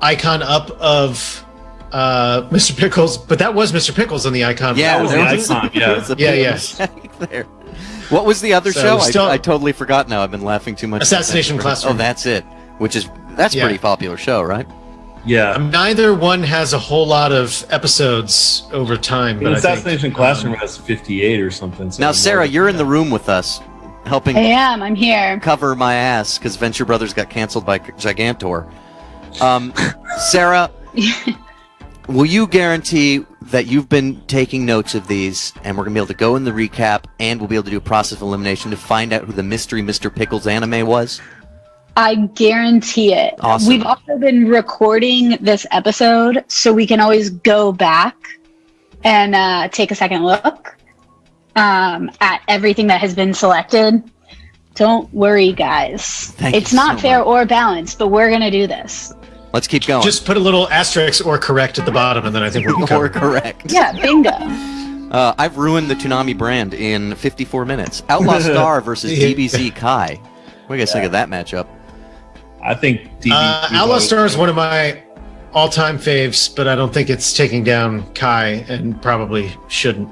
icon up of Mr. Pickles? But that was Mr. Pickles on the icon. Yeah, That was there the was- icon, there yeah. was a Yeah, big yeah. mistake there. What was the other So show? still- I totally forgot now. I've been laughing too much. Assassination Classroom. Oh, that's it. That's a Yeah. pretty popular show, right? Yeah. Neither one has a whole lot of episodes over time. But I think, Assassination Classroom has 58 or something. So Now, more Sarah, than you're in that. the room with us, helping I am. I'm here. cover my ass because Venture Brothers got canceled by Gigantor. Sarah, will you guarantee that you've been taking notes of these, and we're going to be able to go in the recap, and we'll be able to do a process of elimination to find out who the mystery Mr. Pickles anime was? I guarantee it. Awesome. We've also been recording this episode, so we can always go back and take a second look at everything that has been selected. Don't worry, guys. Thank it's you not so fair much. or balanced, but we're going to do this. Let's keep going. just put a little asterisk or correct at the bottom, and then I think we'll be or covered. correct. Yeah, bingo. I've ruined the Toonami brand in 54 minutes. Outlaw Star versus DBZ Kai. What do you guys think of that matchup? I think DB Outlaw Star is one of my all-time faves, but I don't think it's taking down Kai, and probably shouldn't.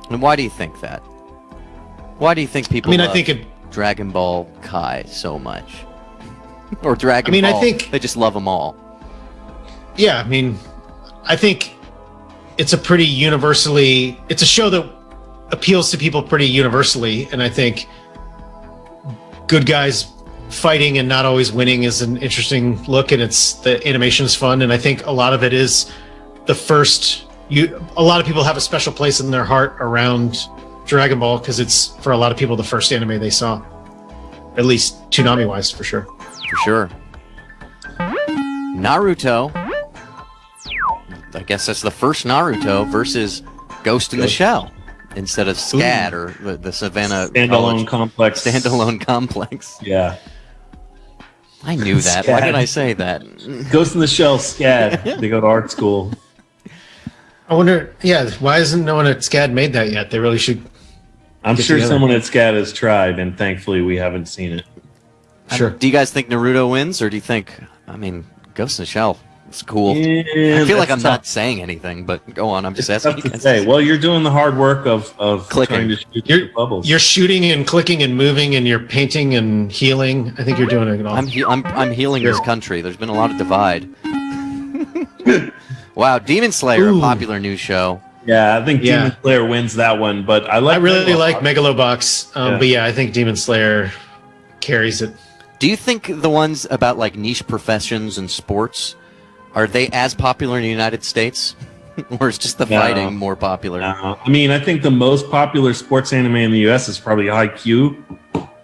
And why do you think that? Why do you think people I love think it. Dragon Ball Kai so much? Or Dragon I Ball? think- They just love them all. Yeah, I think it's a pretty universally. It's a show that appeals to people pretty universally, and I think good guys fighting and not always winning is an interesting look, and the animation is fun, and I think a lot of it is the first. A lot of people have a special place in their heart around Dragon Ball because it's for a lot of people the first anime they saw, at least Toonami wise, for sure. For sure. Naruto. I guess that's the first Naruto versus Ghost in the Shell instead of SCAD or the Savannah standalone complex. Standalone complex. Yeah. I knew that. Why did I say that? Ghost in the Shell, SCAD. They go to art school. I wonder, why hasn't no one at SCAD made that yet? They really should. I'm Get sure together. someone at SCAD has tried, and thankfully we haven't seen it. Sure. Do you guys think Naruto wins, or do you think? I mean, Ghost in the Shell is cool. Yeah, I feel like that's I'm not tough. saying anything, but go on. I'm just It's asking tough you to guys. say. Well, you're doing the hard work of Clicking. trying to shoot You're, the bubbles. you're shooting and clicking and moving and you're painting and healing. I think you're doing it all. I'm healing this country. There's been a lot of divide. Wow, Demon Slayer, a Ooh. popular news show. Yeah, I think Yeah. Demon Slayer wins that one, but I really like Megalobox. Megalobox, Yeah. but I think Demon Slayer carries it. Do you think the ones about like niche professions and sports Are they as popular in the United States? Or is just the fighting more popular? No. I mean, I think the most popular sports anime in the U.S. is probably IQ,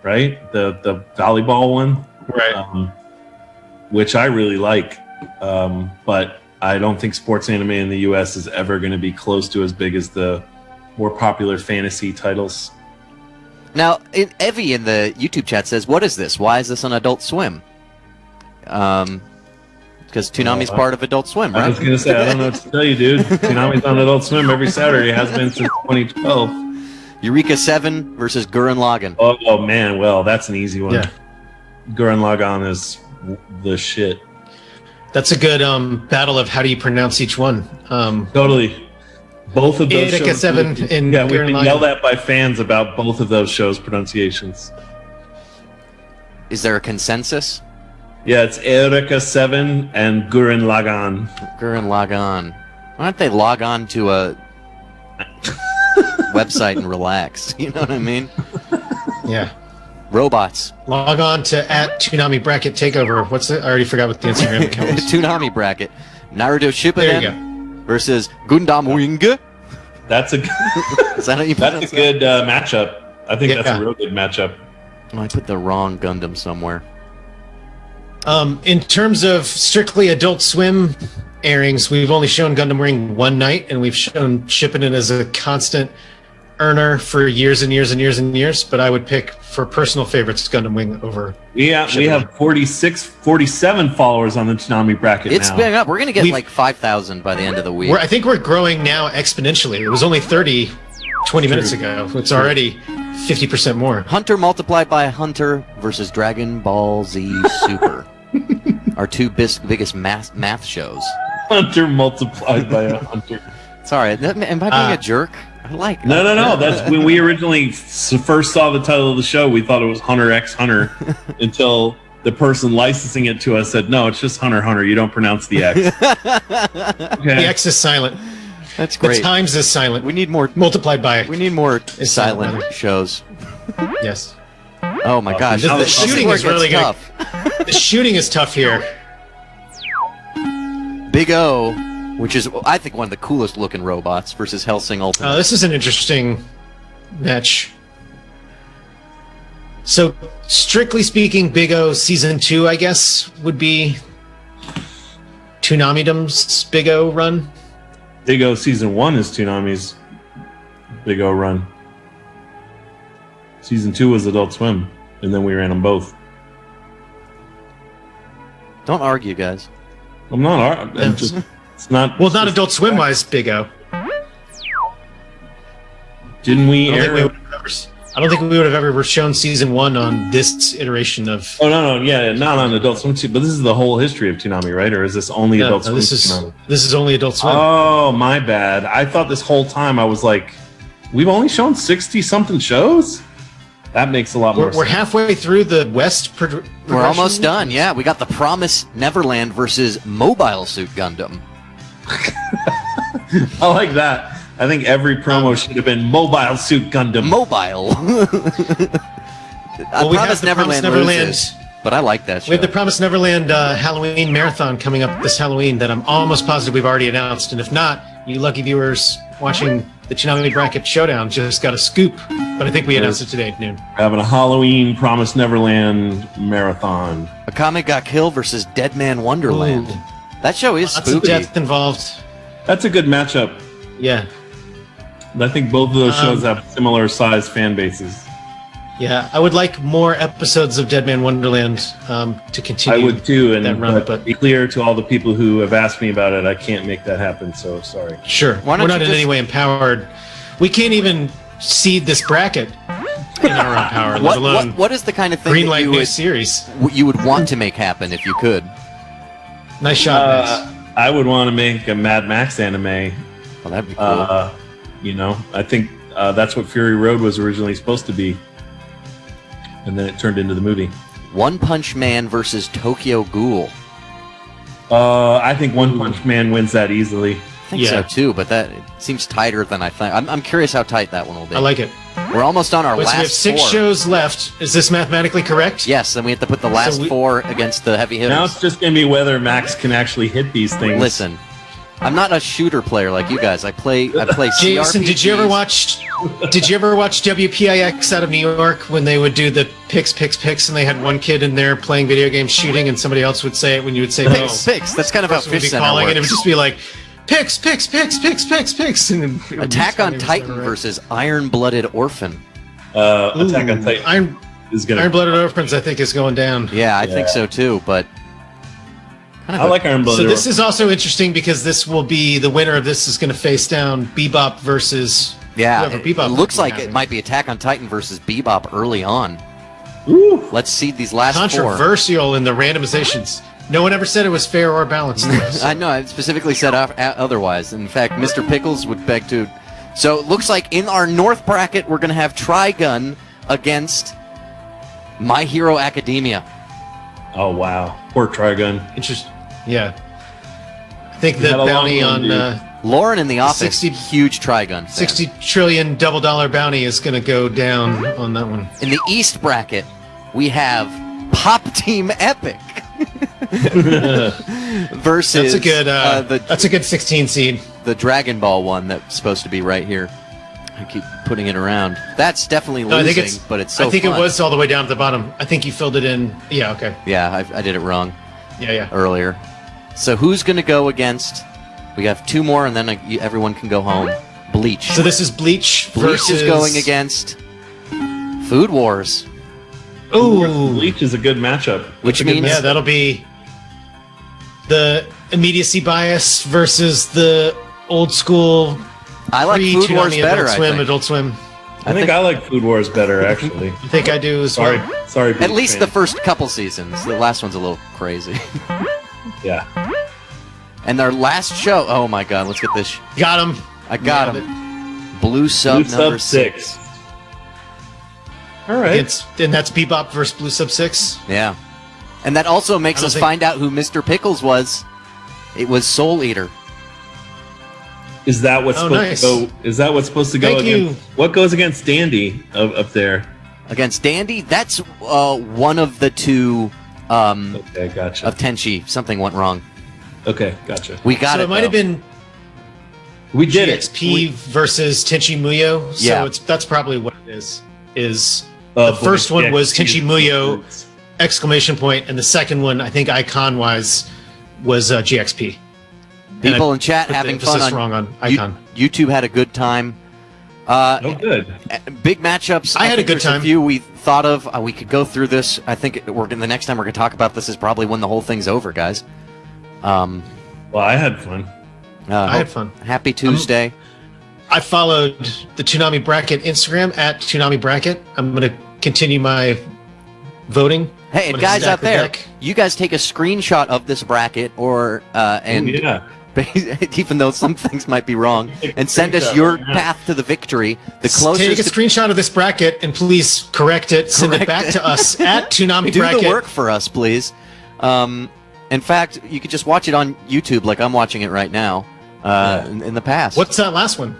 right? The volleyball one. Right. Which I really like. But I don't think sports anime in the U.S. is ever going to be close to as big as the more popular fantasy titles. Now, Evie in the YouTube chat says, "What is this? Why is this on Adult Swim?" Because Toonami's part of Adult Swim, right? I was going to say, I don't know what to tell you, dude. Toonami's on Adult Swim every Saturday. It has been since 2012. Eureka 7 versus Gurren Lagann. Oh, man. Well, that's an easy one. Yeah. Gurren Lagann is the shit. That's a good battle of how do you pronounce each one. Totally. Both of those Eureka shows. 7 in Yeah, we've Gurren been Lagann. yelled at by fans about both of those shows' pronunciations. Is there a consensus? Yeah, it's Eureka 7 and Gurren Lagann. Gurren Lagann. Why don't they log on to a website and relax? You know what I mean? Yeah. Robots. Log on to @Toonami Bracket Takeover. What's it? I already forgot what the Instagram account was. Toonami bracket. Naruto There you Shippuden versus Gundam Wing. That's a Is that how you pronounce that's a good matchup. I think that's Yeah. a real good matchup. Oh, I put the wrong Gundam somewhere. In terms of strictly Adult Swim airings, we've only shown Gundam Wing one night, and we've shown Shippuden as a constant earner for years and years and years and years. But I would pick, for personal favorites, Gundam Wing over. We have 47 followers on the Toonami bracket It's now. been up. We're going to get We've- like 5,000 by the end of the week. I think we're growing now exponentially. It was only 30 20 minutes ago. It's already 50% more. Hunter multiplied by Hunter versus Dragon Ball Z Super. Our two biggest math shows. Hunter multiplied by a hunter. Sorry, am I being a jerk? I like No. That's when we originally first saw the title of the show. We thought it was Hunter x Hunter until the person licensing it to us said, "No, it's just Hunter Hunter. You don't pronounce the X." Okay. The X is silent. That's The great. times is silent. We need more. Multiplied by. We need more It's silent silent. shows. Yes. Oh my gosh, The this shooting where is it gets really good. tough. The shooting is tough here. Big O, which is I think one of the coolest looking robots, versus Hellsing Ultimate. This is an interesting match. So, strictly speaking, Big O Season 2, I guess, would be Toonamidom's Big O run. Big O Season 1 is Toonami's Big O run. Season 2 was Adult Swim, and then we ran them both. Don't argue, guys. I'm not. I'm just. It's not. Well, not Adult Swim wise, Big O. Didn't we I don't, think air? we would have ever, I don't think we would have ever shown Season 1 on this iteration of. Oh no, yeah, not on Adult Swim. But this is the whole history of Toonami, right? Or is this only No, Adult no, Swim? this is only Adult Swim. Oh, my bad. I thought this whole time I was like, we've only shown 60-something shows? That makes a lot more We're sense. halfway through the West. We're almost done. Yeah, we got the Promise Neverland versus Mobile Suit Gundam. I like that. I think every promo should have been Mobile Suit Gundam. Mobile. we have Promise the Neverland Promise Neverland. loses, but I like that show. We have the Promise Neverland Halloween marathon coming up this Halloween that I'm almost positive we've already announced. And if not, you lucky viewers watching the Toonami Bracket Showdown just got a scoop. But I think we announced it today at noon. We're having a Halloween Promise Neverland marathon. Akame ga Kill versus Dead Man Wonderland. Ooh. That show is Lots of spooky. death involved. That's a good matchup. Yeah. I think both of those shows have similar size fan bases. Yeah. I would like more episodes of Dead Man Wonderland to continue. I would too, and that run, but be clear to all the people who have asked me about it, I can't make that happen, so sorry. Sure. Why We're don't not you in just- any way empowered. We can't even seed this bracket in our own power, let alone what is the kind of thing that greenlight you new would, series. you would want to make happen if you could? Nice shot, Max. I would want to make a Mad Max anime. Well, that'd be cool. You know, I think that's what Fury Road was originally supposed to be, and then it turned into the movie. One Punch Man versus Tokyo Ghoul. I think One Punch Man wins that easily. I think so too, but that it seems tighter than I think. I'm curious how tight that one will be. I like it. We're almost on our Wait, so last we have 6 4. shows left. Is this mathematically correct? Yes, and we have to put the last 4 against the heavy hitters. Now it's just going to be whether Max can actually hit these things. Listen, I'm not a shooter player like you guys. I play Jason, CRPGs. did you ever watch WPIX out of New York when they would do the picks, and they had one kid in there playing video games shooting, and somebody else would say it when you would say Picks. That's kind of how person would Fish be Center calling, works. and it would just be like picks. And then it would Attack be on funny, Titan right? versus Iron-Blooded Orphan. Attack on Titan is going to... Iron-Blooded Orphans, I think, is going down. Yeah, I think so too, but... I like Iron-Blooded So this is also interesting because this will be... The winner of this is going to face down Bebop versus... Yeah, whoever it Bebop looks is like having. it might be Attack on Titan versus Bebop early on. Ooh. Let's see these last 4. Controversial in the randomizations. No one ever said it was fair or balanced. I know, I specifically said otherwise. In fact, Mr. Pickles would beg to... So it looks like in our North bracket, we're going to have Trigun against My Hero Academia. Oh, wow. Poor Trigun. Interesting. Yeah. I think the had a bounty long one, on Lauren in the office, 60 huge Trigun fan. 60 trillion double-dollar bounty is going to go down on that one. In the East bracket, we have Pop Team Epic versus That's a good 16 seed. the Dragon Ball one that's supposed to be right here. I keep putting it around. That's definitely No, I losing, think it's. but it's so I think fun. it was all the way down to the bottom. I think you filled it in. Yeah. Okay. Yeah, I did it wrong Yeah. earlier. So who's going to go against? We have 2 more, and then everyone can go home. Bleach. So this is Bleach Bleach versus is going against Food Wars, Ooh. Bleach is a good matchup. which means Yeah, that'll be the immediacy bias versus the old school. I like Food Wars pre-Toonami better. Adult I Swim, think. Adult Swim. I think I like Food Wars better, actually. I think I do as Sorry. well. Sorry. At Bleach least fan. the first couple seasons. The last one's a little crazy. Yeah. And their last show. Oh my God! Let's get this. Got him. I got Nailed him. Blue sub Blue number sub 6. All right. And that's Bebop versus Blue Sub 6. Yeah, and that also makes I don't us think- find out who Mr. Pickles was. It was Soul Eater. Is that what's Oh, supposed nice. to go? Is that what's supposed to go Thank against? you. What goes against Dandy up there? Against Dandy, that's one of the 2 Okay, gotcha. of Tenchi. Something went wrong. Okay, gotcha. We got So it. it might have though. been We did it. GXP versus Tenchi Muyo. So Yeah. that's probably what it is. The first one was Tenchi Muyo, exclamation point, and the second one, I think icon-wise, was GXP. And People I in chat put the having emphasis fun on wrong on icon. YouTube had a good time. Oh, good. Big matchups. I had a think good there's time. A few we thought of. We could go through this. I think the next time we're going to talk about this is probably when the whole thing's over, guys. Well, I had fun. I had fun. Happy Tuesday. I followed the Toonami Bracket Instagram at Toonami Bracket. I'm going to continue my voting. Hey, I'm and gonna guys stack out the there, deck. you guys take a screenshot of this bracket, or and Oh, yeah. even though some things might be wrong, and send us Screenshot your right now. path to the victory. The Take a closest. screenshot of this bracket and please correct it. Send it back to us at Toonami Do Bracket. the work for us, please. In fact, you could just watch it on YouTube, like I'm watching it right now. In the past. What's that last one?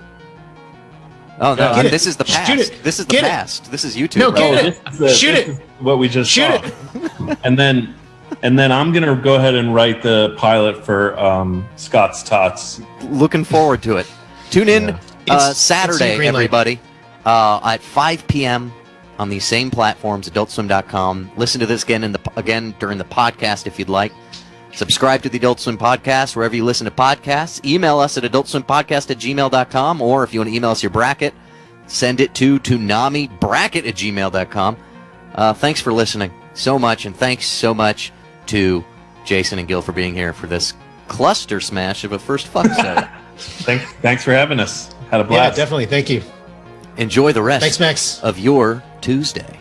Oh no! Get it. This is the Shoot past. it. This is the Get it. past. This is YouTube. No, right? get Oh, it. this is Shoot this it. is what we just Shoot saw. and then I'm gonna go ahead and write the pilot for Scott's Tots. Looking forward to it. Tune in It's Saturday, green light. everybody, at 5 p.m. on these same platforms, AdultSwim.com. Listen to this again during the podcast if you'd like. Subscribe to the Adult Swim Podcast wherever you listen to podcasts. Email us at adultswimpodcast@gmail.com, or if you want to email us your bracket, send it to toonamibracket@gmail.com. Thanks for listening so much, and thanks so much to Jason and Gill for being here for this cluster smash of a first fuck set. Thanks for having us. Had a Yeah, blast. definitely. Thank you. Enjoy the rest Thanks, Max. of your Tuesday.